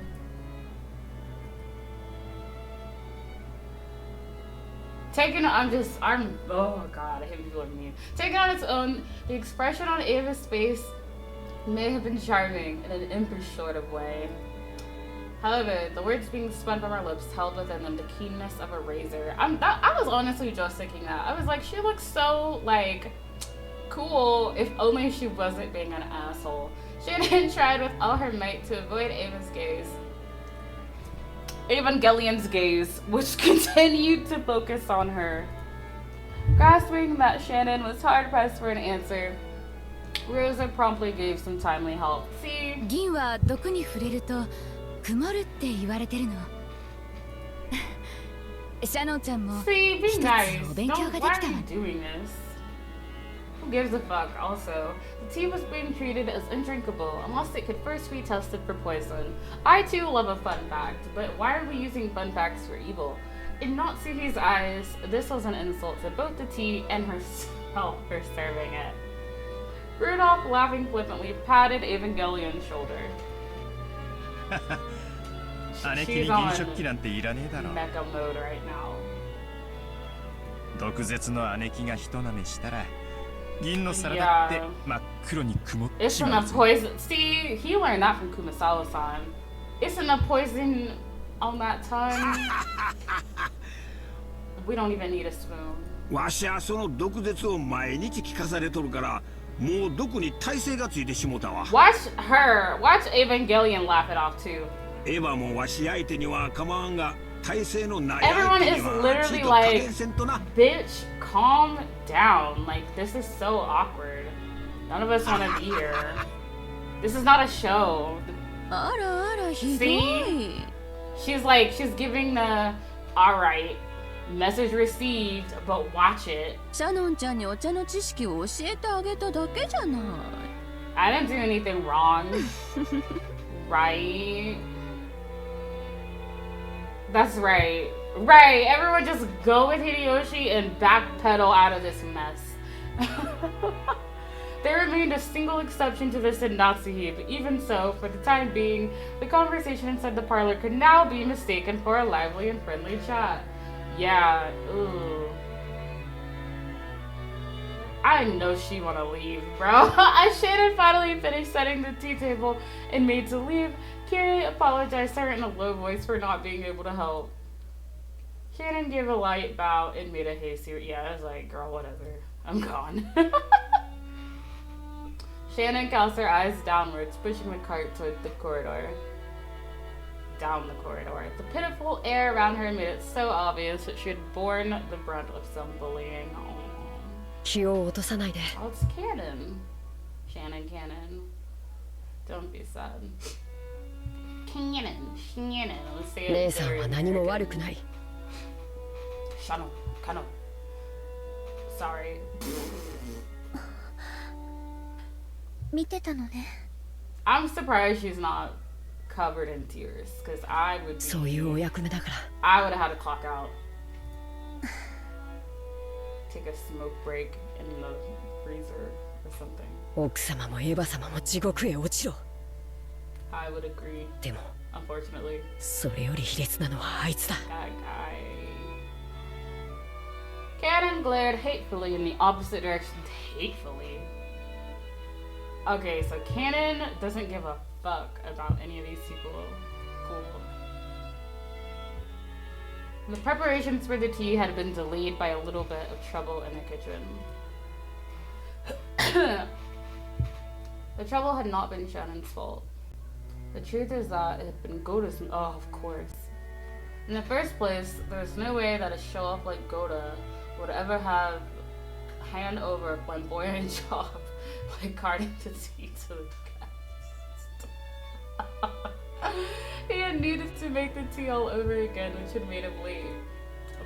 S2: Oh god, I hate people like me. Taken on its own, the expression on Ava's face may have been charming in an impish sort of way. However, the words being spun from her lips held within them the keenness of a razor. I was honestly just thinking that. I was like, she looks so, like, cool if only she wasn't being an asshole. Shannon tried with all her might to avoid Ava's gaze. Evangelion's gaze, which continued to focus on her. Grasping that Shannon was hard-pressed for an answer, Rosa promptly gave some timely help. See?
S4: 銀は毒に触れると曇るって言われてるの。シャノンちゃんも
S2: See, be
S4: 一つ
S2: nice.
S4: お勉強
S2: Don't,
S4: がで
S2: why
S4: きた
S2: are
S4: わ
S2: you doing this? Who gives a fuck? Also, the tea was being treated as undrinkable unless it could first be tested for poison. I too love a fun fact, but why are we using fun facts for evil? In Natsuhi's eyes, this was an insult to both the tea and herself for serving it. Rudolph, laughing flippantly, patted Evangelion's shoulder. She's on mecha mode right now.
S8: 毒舌の姉貴が人なめしたら銀の皿だって真っ黒に曇ってし
S2: Isn't
S8: ま
S2: a
S8: うぞ。
S2: poison. See, he learned that from Kumasawa-san. Isn't a poison on that tongue? We don't even need a spoon.
S6: わしはその毒舌を毎日聞かされとるからもう毒に耐性がついてしもたわ。
S2: Watch her. Watch Evangelion laugh it off too.
S6: エヴァもわし相手には構わんが耐性のない
S2: Everyone
S6: 相手
S2: is
S6: には
S2: literally
S6: ちと加
S2: like,
S6: 減せんとな。
S2: bitch, calm down. Like, this is so awkward. None of us want to be here. This is not a show.
S10: See?
S2: She's giving the alright, message received, but watch it.
S10: シャノンちゃんにお茶の知識を教えてあげただけじゃない。
S2: I didn't do anything wrong. Right? That's right. Right, everyone just go with Hideyoshi and backpedal out of this mess. There remained a single exception to this in Natsuhi, but even so, for the time being, the conversation inside the parlor could now be mistaken for a lively and friendly chat. Yeah, ooh. I know she wanna leave, bro. As Shannon finally finished setting the tea table and made to leave, Kiri apologized to her in a low voice for not being able to help. Shannon gave a light bow and made a hasty. Yeah, I was like, girl, whatever. I'm gone. Shannon cast her eyes downwards, pushing the cart toward the corridor. Down the corridor. The pitiful air around her made it so obvious that she had borne the brunt of some bullying. Oh, it's canon. Shannon canon. Don't be sad. Canon. Let's say it. Shannon. Canon. Sorry. I'm surprised she's not covered in tears, because I would have had to clock out. Take a smoke break in the freezer or something. I would agree. Unfortunately. That guy. Cannon glared hatefully in the opposite direction. Hatefully? Okay, so Cannon doesn't give a fuck about any of these people. Cool. The preparations for the tea had been delayed by a little bit of trouble in the kitchen. The trouble had not been Shannon's fault. The truth is that it had been Goda's. Oh, of course. In the first place, there's no way that a show-off like Goda would ever have hand over a flamboyant job like carting the tea to the guest. He had needed to make the tea all over again, which had made him late.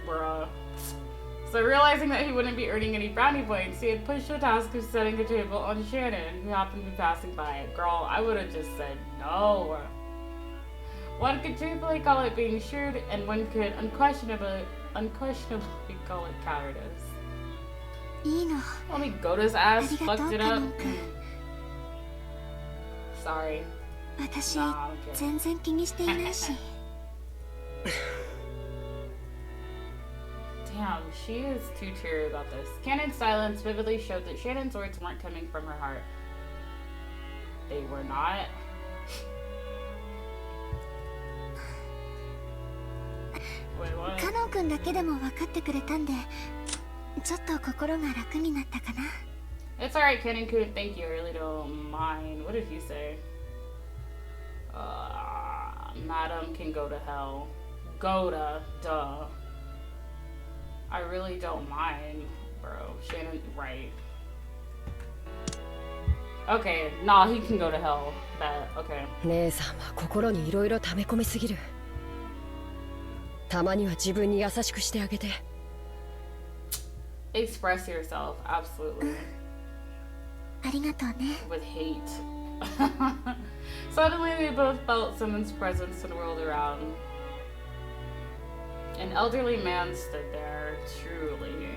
S2: Bruh. So realizing that he wouldn't be earning any brownie points, he had pushed the task of setting the table on Shannon, who happened to be passing by. Girl, I would have just said no. One could truthfully call it being shrewd, and one could unquestionably call it cowardice. Only Goda's ass fucked it up. Sorry. Nah, Damn, she is too cheery about this. Cannon's silence vividly showed that Shannon's words weren't coming from her heart. They were not. Wait, what? It's alright, Cannon-kun. Thank you. I really don't mind. What did he say? Madam can go to hell. Go to, duh. I really don't mind, bro. Shannon, right. Okay, nah, he can go to hell. That, okay. Express yourself, absolutely. With hate. Suddenly, we both felt someone's presence and whirled around. An elderly man stood there, truly.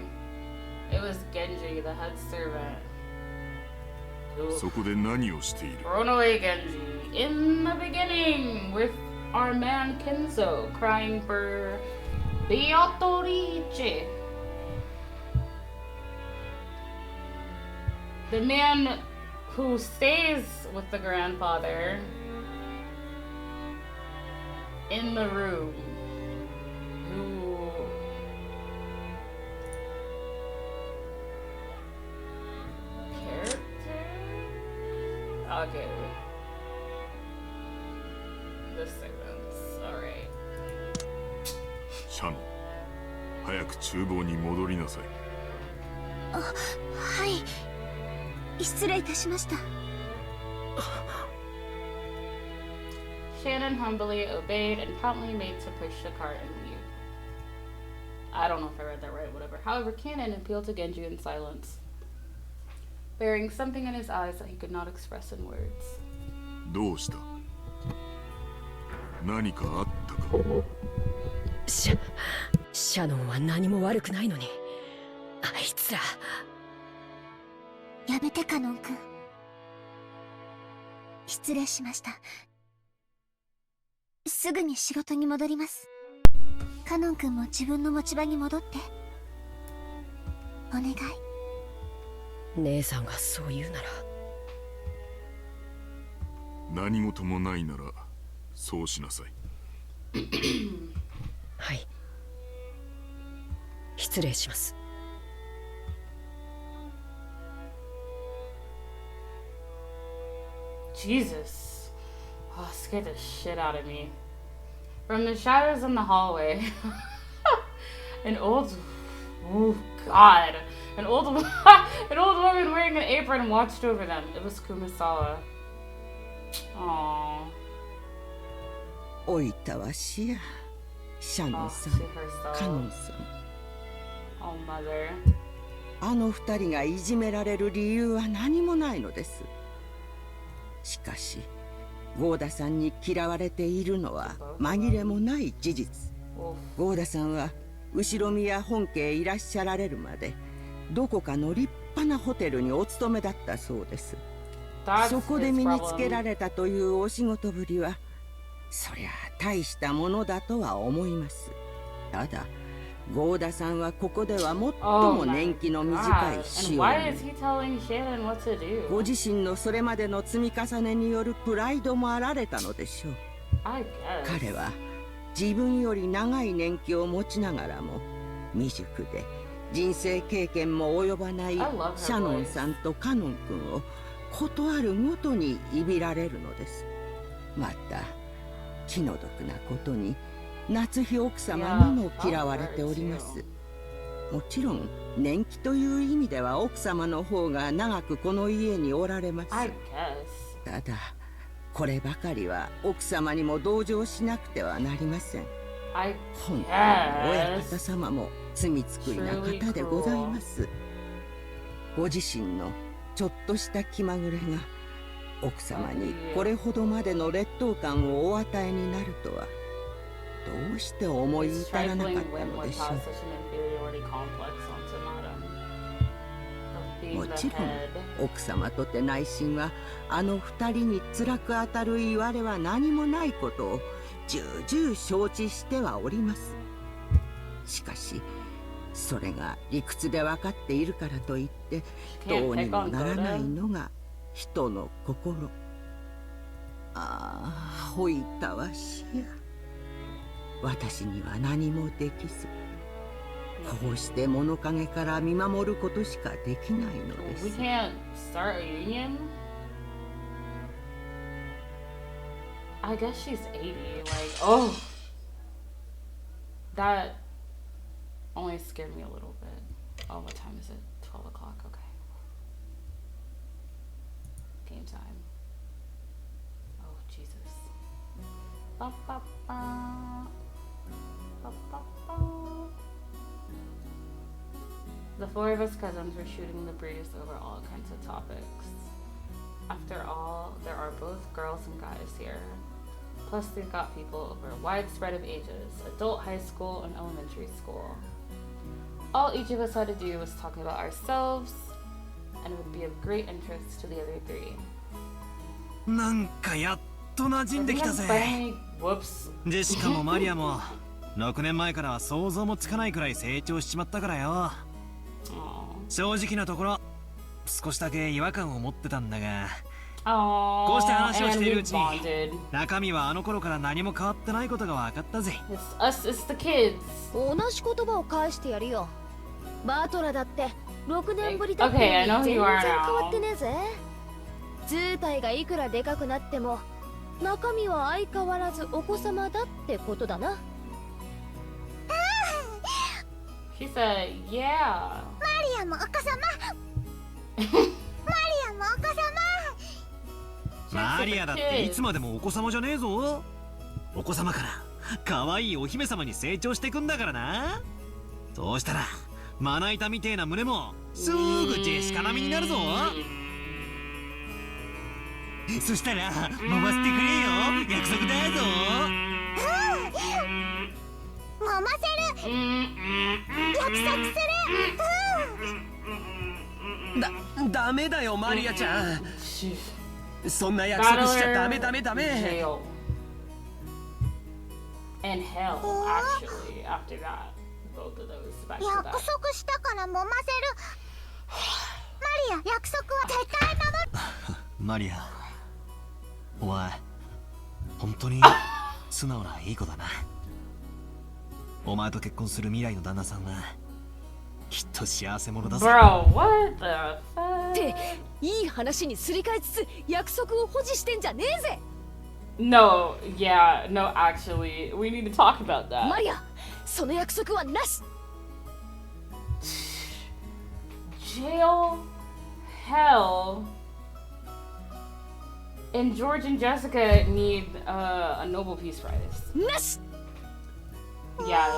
S2: It was Genji, the head servant. Thrown away Genji. In the beginning, with our man Kenzo crying for Beatrice. The man who stays with the grandfather in the room. Who character? Okay. The servants. Alright.
S11: Shannon, 早く厨房に戻りなさい。
S4: はい。失礼いたしました。
S2: Shannon humbly obeyed and promptly made to push the cart and leave. I don't know if I read that right, whatever. However, Cannon appealed to Genji in silence, bearing something in his eyes that he could not express in words.
S11: どうした？何かあったか？
S12: シャノンは何も悪くないのに、あいつら。
S13: やめてカノン君。失礼しました。すぐに仕事に戻ります。カノン君も自分の持ち場に戻って。お願い。
S12: 姉さんがそう言うなら。
S11: 何事もないならそうしなさい。
S12: はい。失礼します。
S2: Jesus. Oh, scared the shit out of me. From the shadows in the hallway, an old, oh god, an old woman wearing an apron watched over them. It was Kumasawa. Aww.
S9: おいたわしや、シャノンさん、カノンさん。
S2: Oh, mother.
S9: あの二人がいじめられる理由は何もないのです。しかしゴーダさんに嫌われているのは紛れもない事実。ゴーダさんは後宮本家へいらっしゃられるまでどこかの立派なホテルにお勤めだったそうです。そこで身につけられたというお仕事ぶりはそりゃ大したものだとは思います。ただゴーダさんはここでは最も年季の短い死を、ご自身のそれまでの積み重ねによるプライドもあられたのでしょう。彼は自分より長い年季を持ちながらも未熟で人生経験も及ばないシャノンさんとカノン君をことあるごとにいびられるのです。また気の毒なことに夏日奥様にも嫌われております。もちろん年季という意味では奥様の方が長くこの家におられます。ただこればかりは奥様にも同情しなくてはなりません。本当に親方様も罪作りな方でございます。ご自身のちょっとした気まぐれが奥様にこれほどまでの劣等感をお与えになるとはどうして思い至らなかったのでしょう。もちろん奥様とて内心はあの二人に辛く当たる言われは何もないことを重々承知してはおります。しかしそれが理屈で分かっているからといってどうにもならないのが人の心。ああ、ほいたわしや。私には何もできず、こうして物陰から見守ることしかできないのです。
S2: We can't start a union? I guess she's 80. Like, oh, that only scared me a little bit. Oh, what time is it? 12 o'clock. Okay. Game time. Oh, Jesus. Ba, ba, ba. The four of us cousins were shooting the breeze over all kinds of topics. After all, there are both girls and guys here. Plus, we've got people over a wide spread of ages, adult, high school, and elementary school. All each of us had to do was talking about ourselves, and it would be of great interest to the other three.
S1: なんかやっと馴染んできたぜ。ジェシカもマリアも6年前からは想像もつかないくらい成長しちまったからよ。正直なところ少しだけ違和感を持ってたんだが、こうして話をしているうちに中身はあの頃から何も変わってないことが分かったぜ。
S4: 同じ言葉を返してやるよ。バートラだって6年ぶりだって全然変わってねえぜ。図体がいくらでかくなっても中身は相変わらずお子様だってことだな。
S2: She said, yeah.
S13: マリアもお子様。マリアもお子様。
S1: マリアだっていつまでもお子様じゃねえぞ。お子様から可愛いお姫様に成長してくんだからな。そうしたらまな板みてえな胸もすぐジェシカ並みになるぞ。そしたら揉ませてくれよ、約束だぞ。
S13: 揉ませる、約束する。
S3: ダメだよマリアちゃん、そんな約束しちゃダメダメダメ。
S2: And hell, actually, after that, both of those back to back.
S13: 約束したから揉ませる。マリア、約束は絶対守る。
S1: マリア、お前本当に素直ないい子だな。お前と結婚する未来の旦那さんはきっと幸せ者だぞ。
S2: Bro, what the fuck?
S12: っていい話にすり替えつつ約束を保持してんじゃねえぜ。
S2: No, yeah, no, actually, we need to talk about that.
S12: マリア、その約束はなし。
S2: Jail, hell, and George and Jessica need a Nobel Peace Prize.
S12: なし。
S2: Yeah,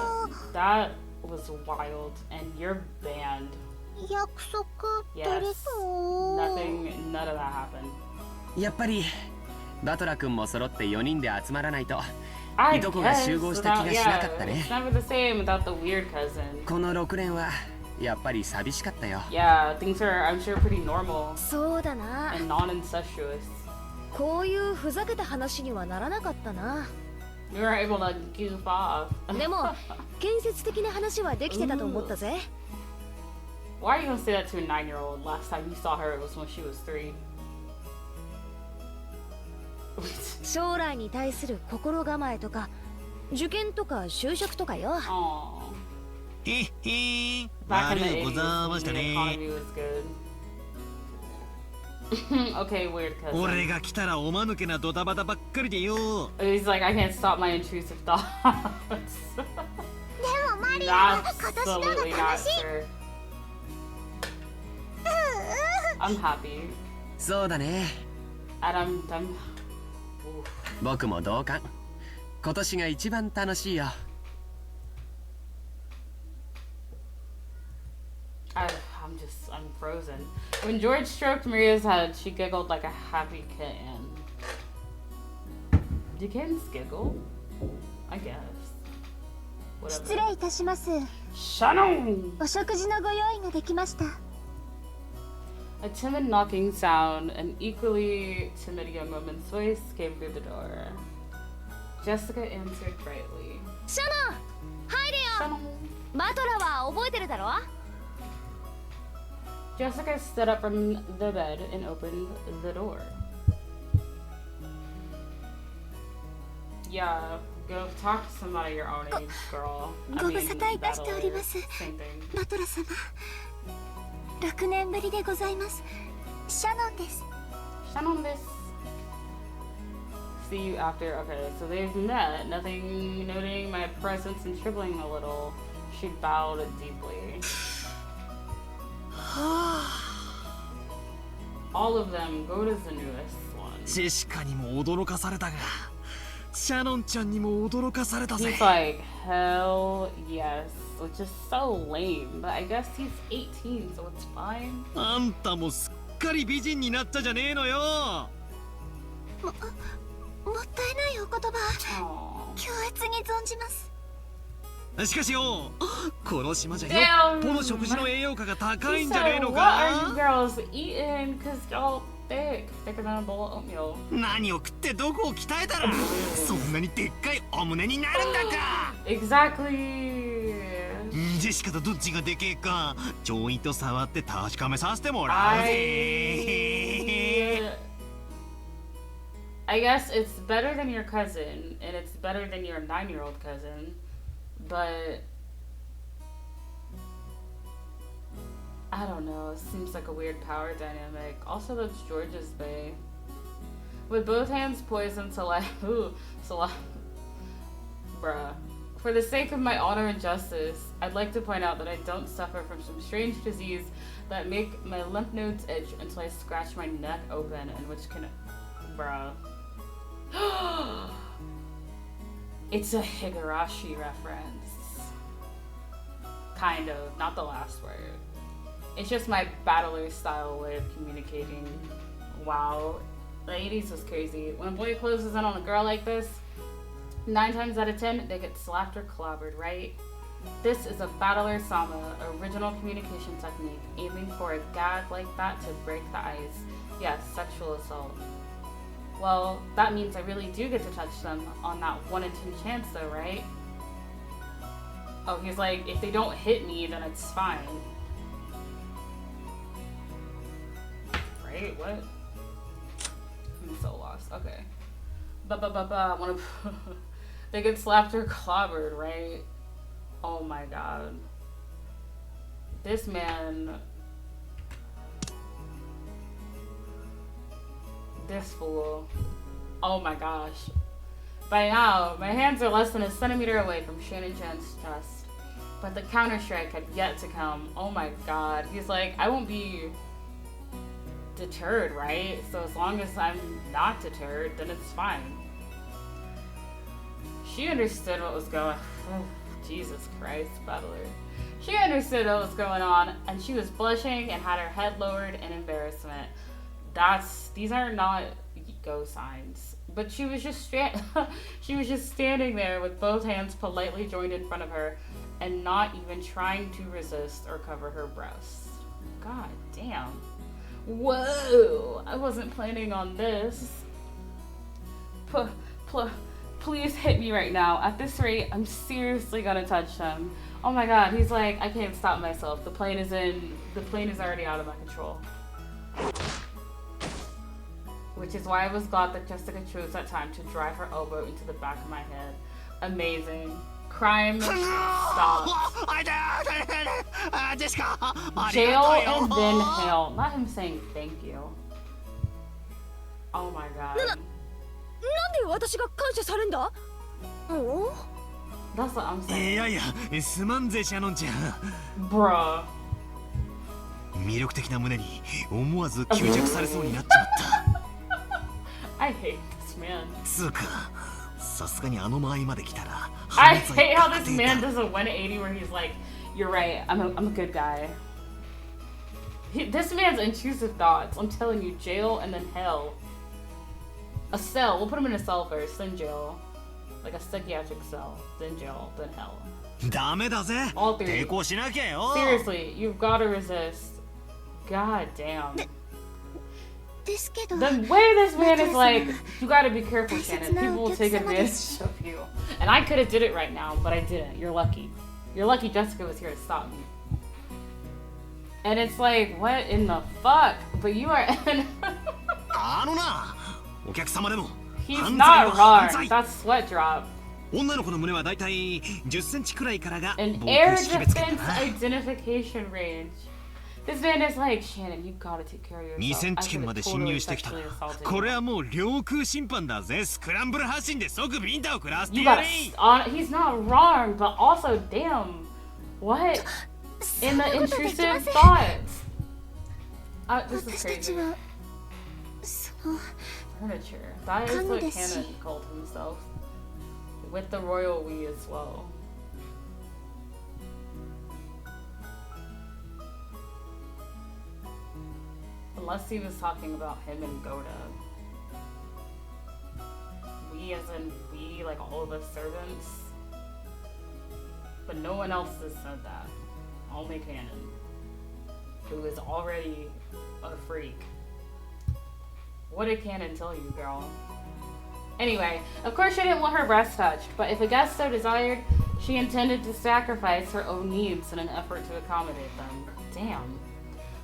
S2: that was wild, and you're banned.
S13: 約束
S2: Yes,
S13: 誰と
S2: none of that happened.
S3: やっぱりバトラ君も揃って4人で集まらないと
S2: I
S3: いとこが集合した気がしなかった
S2: yeah,
S3: ね。
S2: it's never the same without the weird cousin.
S3: この6年はやっぱり寂しかったよ。
S2: Yeah, things are, I'm sure, pretty normal
S4: そうだな。
S2: and non-incestuous.
S4: こういうふざけた話にはならなかったな。
S2: We were able to goof off.
S4: でも建設的な話はできてたと思ったぜ。
S2: Why are you gonna say that to a 9-year-old? Last time you saw her, it was when she was 3.
S4: 将来に対する心構えとか受験とか就職とかよ。
S1: へっへー、
S2: Back in
S1: 悪
S2: the
S1: うござい
S2: 80s,
S1: ま
S2: the
S1: したね。
S2: economy was good. Okay, weird cousin.
S1: 俺が来たらおまぬけなドタバタばっかりでよ。
S2: He's like, I can't stop my intrusive thoughts.
S13: でもマリアは今年のが
S2: Absolutely
S13: 楽
S2: not,
S13: しい。
S2: sir. I'm happy.
S3: そうだね。
S2: And I'm...
S3: 僕も同感。今年が一番楽しいよ。
S2: I'm frozen. When George stroked Maria's head, she giggled like a happy kitten. Do kittens giggle? I guess.
S13: 失礼いたします。
S2: シャノン！
S13: お食事のご用意ができました。
S2: A timid knocking sound, an equally timid young woman's voice came through the door. Jessica answered brightly.
S4: シャノン、入れよ。マトラは覚えてるだろ。
S2: Jessica stood up from the bed and opened the door. Yeah, go talk to somebody your own age, girl.
S13: ご無沙汰いたしております。
S2: same thing.
S13: マトラ様、6年ぶりでございます。シャノンです。
S2: Shannon this. See you after. Okay, so they've met. Nothing noting my presence and trembling a little. She bowed deeply. All of them go to the newest one.
S1: ジェシカにも驚かされたが、シャノンちゃんにも驚かされたぜ。
S2: He's like, hell yes, which is so lame, but I guess he's 18, so it's fine.
S1: あんたもすっかり美人になったじゃねえのよ。
S13: もったいないお言葉、強烈に存じます。
S1: しかしよ、この島じゃよっぽど食事の栄養価が高いんじゃねえのか。
S2: What are you girls eating? Cause y'all thicker than a bowl of oatmeal.
S1: 何を食ってどこを鍛えたらそんなにでっかいお胸になるんだか。
S2: Exactly.
S1: ジェシカとどっちがでけえかちょいと触って確かめさせてもらうぜ。
S2: I guess it's better than your cousin, and it's better than your 9-year-old cousin, but I don't know. It seems like a weird power dynamic. Also, that's George's bay. With both hands poised into life, bruh. For the sake of my honor and justice, I'd like to point out that I don't suffer from some strange disease that make my lymph nodes itch until I scratch my neck open, and which can, bruh. It's a Higurashi reference. Kind of, not the last word. It's just my battler style way of communicating. Wow, the 80s was crazy. When a boy closes in on a girl like this, 9 times out of 10, they get slapped or clobbered, right? This is a battler sama original communication technique, aiming for a gag like that to break the ice. Yes, sexual assault. Well, that means I really do get to touch them on that 1 in 10 chance though, right? Oh, he's like, if they don't hit me, then it's fine. Right? What? I'm so lost. Okay. They get slapped or clobbered, right? Oh my god. This man. This fool. Oh my gosh. By now, my hands are less than a centimeter away from Shannon-chan's chest. But the counter-strike had yet to come. Oh my god. He's like, I won't be deterred, right? So as long as I'm not deterred, then it's fine. She understood what was going on. Oh, Jesus Christ, battler. She understood what was going on, and she was blushing and had her head lowered in embarrassment. These are not go signs. But she was just standing there with both hands politely joined in front of her and not even trying to resist or cover her breasts. God damn. Whoa! I wasn't planning on this. Please hit me right now. At this rate, I'm seriously gonna touch him. Oh my god, he's like, I can't stop myself. The plane is already out of my control. Which is why I was glad that Jessica chose that time to drive her elbow into the back of my head. Amazing. Crime stops. Jail and then hell. Not him saying thank you. Oh my god. That's what I'm saying. Bruh.
S1: 魅力的な胸に思わず吸着されそうになっちまった。
S2: I hate this man.
S1: つうか、さすがにあの間合いまで来たら。
S2: I hate how this man does a 180 where he's like, "You're right. I'm a good guy." This man's intrusive thoughts. I'm telling you, jail and then hell. A cell. We'll put him in a cell first, then jail. Like a psychiatric cell, then jail, then hell.
S1: ダメだぜ。
S2: All
S1: 抵
S2: 3.
S1: 抗しなきゃよ。
S2: Seriously, you've got to resist. God damn. The way this man is like, you gotta be careful, Shannon. People will take advantage of you. And I could have did it right now, but I didn't. You're lucky. You're lucky Jessica was here to stop me. And it's like, what in the fuck? But you are... He's not wrong. That's sweat drop.
S1: 女の子の胸はだいたい10センチくらいからが
S2: An
S1: 防
S2: air
S1: 空識別圏
S2: defense
S1: だな。
S2: identification range. This man is like, Shannon, you gotta take care of
S1: 2
S2: yourself.
S1: セン
S2: I
S1: チ圏
S2: could
S1: まで
S2: have
S1: 侵
S2: totally
S1: 入してきたら
S2: sexually assaulted
S1: これ
S2: you.
S1: はもう領空侵犯だぜ。スクランブル発進で即ビンタを食らわせて
S2: You
S1: や
S2: gotta
S1: れ。
S2: he's not wrong, but also, damn, what in the intrusive thoughts? This is crazy. Furniture. That is what Cannon called himself. With the royal we as well. Unless he was talking about him and Goda. We as in we, like all of us servants. But no one else has said that. Only Cannon. Who is already a freak. What did Cannon tell you, girl? Anyway, of course she didn't want her breasts touched, but if a guest so desired, she intended to sacrifice her own needs in an effort to accommodate them. Damn.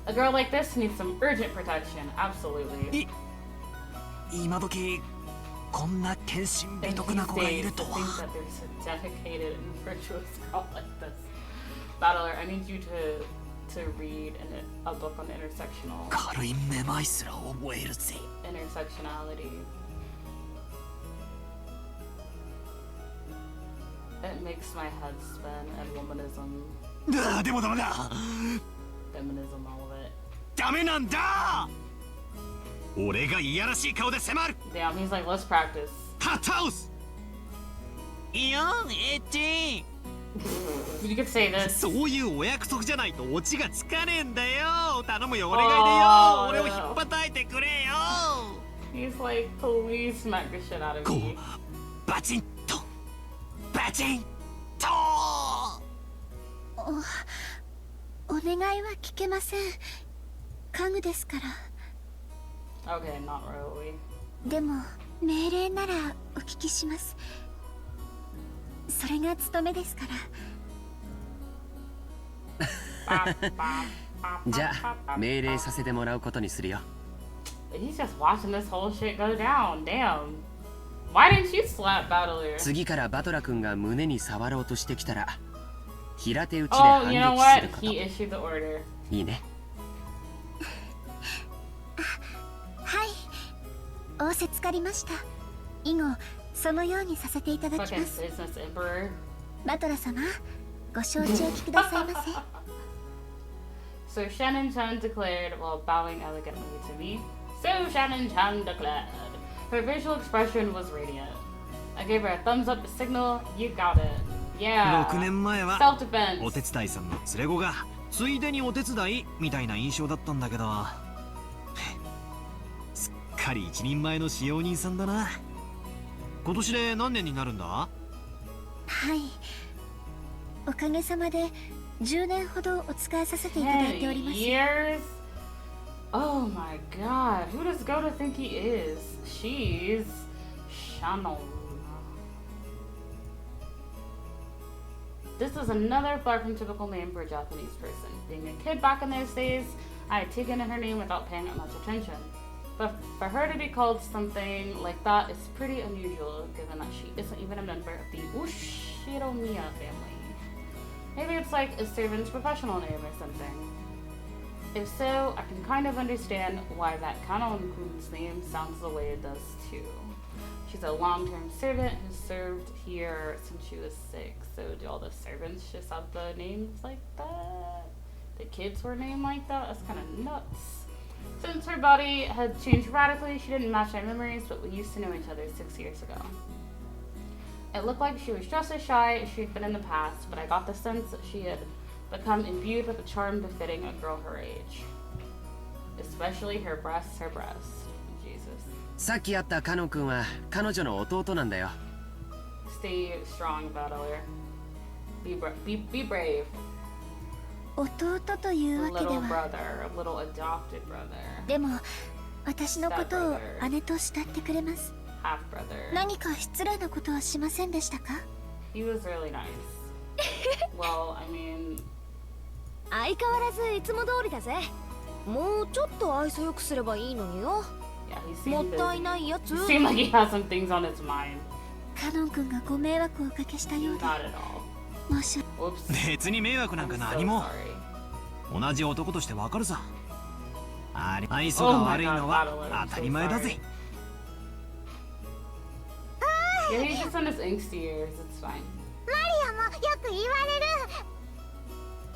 S2: A girl like this needs some urgent protection, absolutely.
S1: 今時こんな献身美徳な子がいるとは。
S2: think that there's a dedicated and virtuous girl like this. Battler, I need you to read a book on intersectional.
S1: 軽いめまいすら覚えるぜ。
S2: Intersectionality. It makes my head spin and womanism.
S1: でもダメだ。
S2: Feminism, all of it.
S1: ダメなんだ。俺がいやらしい顔で迫る。
S2: Damn, he's like, let's practice.
S1: 倒す。いや、エッチ
S2: You could say this.
S1: そういうお約束じゃないとオチがつかねえんだよ。頼むよ、お願いでよ。俺を引っ叩いてくれよ。
S2: He's like, please smack the shit out of me.
S1: バチンとバチンと
S13: お願いは聞けません。家具ですから。
S2: Okay, not really.
S13: でも命令ならお聞きします。それが務めですから。
S3: じゃあ命令させてもらうことにするよ。
S2: He's just watching this whole shit go down. Damn. Why didn't you slap Battler?
S3: 次からバトラ君が胸に触ろうとしてきたら平手打ちで反撃すること。
S2: Oh, you know what? He issued the order.
S3: いいね。
S13: はい、仰せつかりました。以後そのようにさせていただきます。バトラ様、ご承知おきくださいませ。
S2: So Shannon Chan declared while bowing elegantly to me. So Shannon Chan declared. Her facial expression was radiant. I gave her a thumbs up signal. You got it. Yeah.
S1: 6年前は
S2: Self-defense.
S1: お手伝いさんの連れ子がついでにお手伝いみたいな印象だったんだけど、すっかり一人前の使用人さんだな。今年で何年になるんだ？
S13: はい、おかげさまで10年ほどお使いさせていただいております。
S2: years? Oh my god, who does Goda think he is? She's Shannon. This is another far from typical name for a Japanese person. Being a kid back in those days, I had taken her name without paying it much attention. But for her to be called something like that is pretty unusual, given that she isn't even a member of the Ushiromiya family. Maybe it's like a servant's professional name or something. If so, I can kind of understand why that Kanon-kun's name sounds the way it does too. She's a long-term servant who served here since she was 6. So do all the servants just have the names like that? The kids were named like that? That's kind of nuts. Since her body had changed radically, she didn't match my memories, but we used to know each other 6 years ago. It looked like she was just as shy as she'd been in the past, but I got the sense that she had become imbued with a charm befitting a girl her age. Especially her breasts, Jesus.
S3: さっき会ったカノン君は彼女の弟なんだよ。
S2: Stay strong, Battler. Be brave.
S13: 弟というわけで
S2: Little
S13: は。
S2: brother, a little adopted brother.
S13: でも私のことを姉と慕ってくれます。
S2: Half brother.
S13: 何か失礼なことはしませんでしたか？
S2: He was really nice. Well, I mean.
S4: 相変わらずいつも通りだぜ。もうちょっと愛想よくすればいいのによ。もったいないやつ。
S2: He seemed like he has some things on his mind.
S13: カノン君がご迷惑をおかけしたようで。
S2: Not at all.
S13: 申し訳。
S1: 別に迷惑なんか何も。同じ男としてわかるさ。愛想が悪いのは当たり前だぜ。
S2: Yeah, he's just in his angsty years. It's fine.
S13: マリアもよく言われる。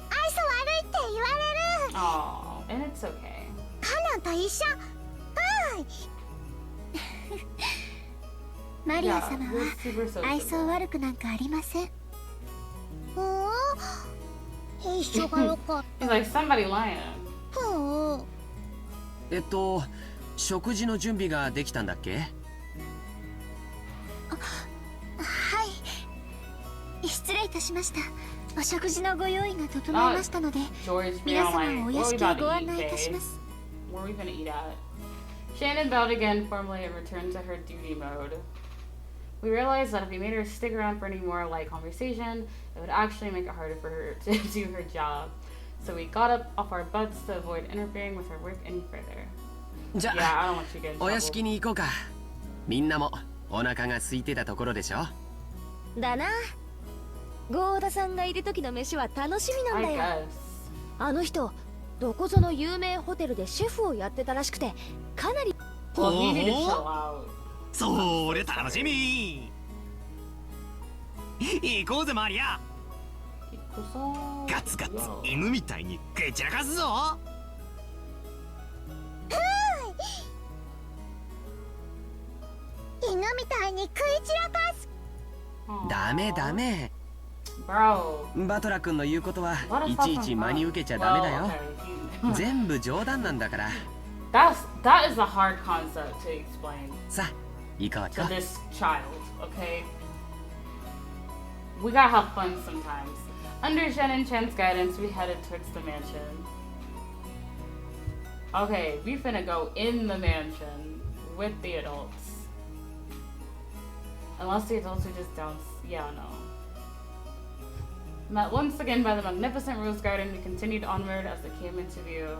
S13: 愛想悪いって言われる。
S2: Oh, and it's okay.
S13: カノンと一緒。マリア様は愛想悪くなんかありません。一緒がよかった。
S2: He's like somebody lying.
S3: 食事の準備ができたんだっけ？
S13: はい、失礼いたしました。お食事のご用意が整いましたので、皆様をお屋敷へご案内いたします。
S2: Where are we gonna eat at? Shannon bowed again formally and returned to her duty mode. We realized that if we made her stick around for any more light conversation, it would actually make it harder for her to do her job. So we got up off our butts to avoid interfering with her work any further.
S3: じゃ
S2: Yeah, I don't want you to get in
S3: あ、お屋
S2: trouble.
S3: 敷に行こうか。みんなもお腹が空いてたところでしょ。
S4: だな。ゴーダさんがいる時の飯は楽しみなんだ
S2: I
S4: よ。
S2: guess.
S4: あの人、どこぞの有名ホテルでシェフをやってたらしくて、かなり。
S2: Well, he needed to chill out.
S1: それ楽しみ。行こうぜマリア。ガツガツ犬みたいに食い散らかすぞ。
S13: 犬みたいに食い散らかす。
S3: ダメダメ。
S2: Bro.
S3: バトラ君の言うことはいちいち真に受けちゃダメだよ。全部冗談なんだから。
S2: That is a hard concept to explain.
S3: さあ、行こうか。
S2: To this child, okay? We gotta have fun sometimes. Under Shen and Chen's guidance, we headed towards the mansion. Okay, we finna go in the mansion with the adults. Unless the adults are just down. Yeah, no. Met once again by the magnificent rose garden, we continued onward as they came into view.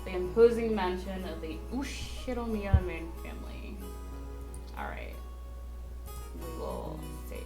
S2: The imposing mansion of the Ushiromiya main family. Alright. We will save.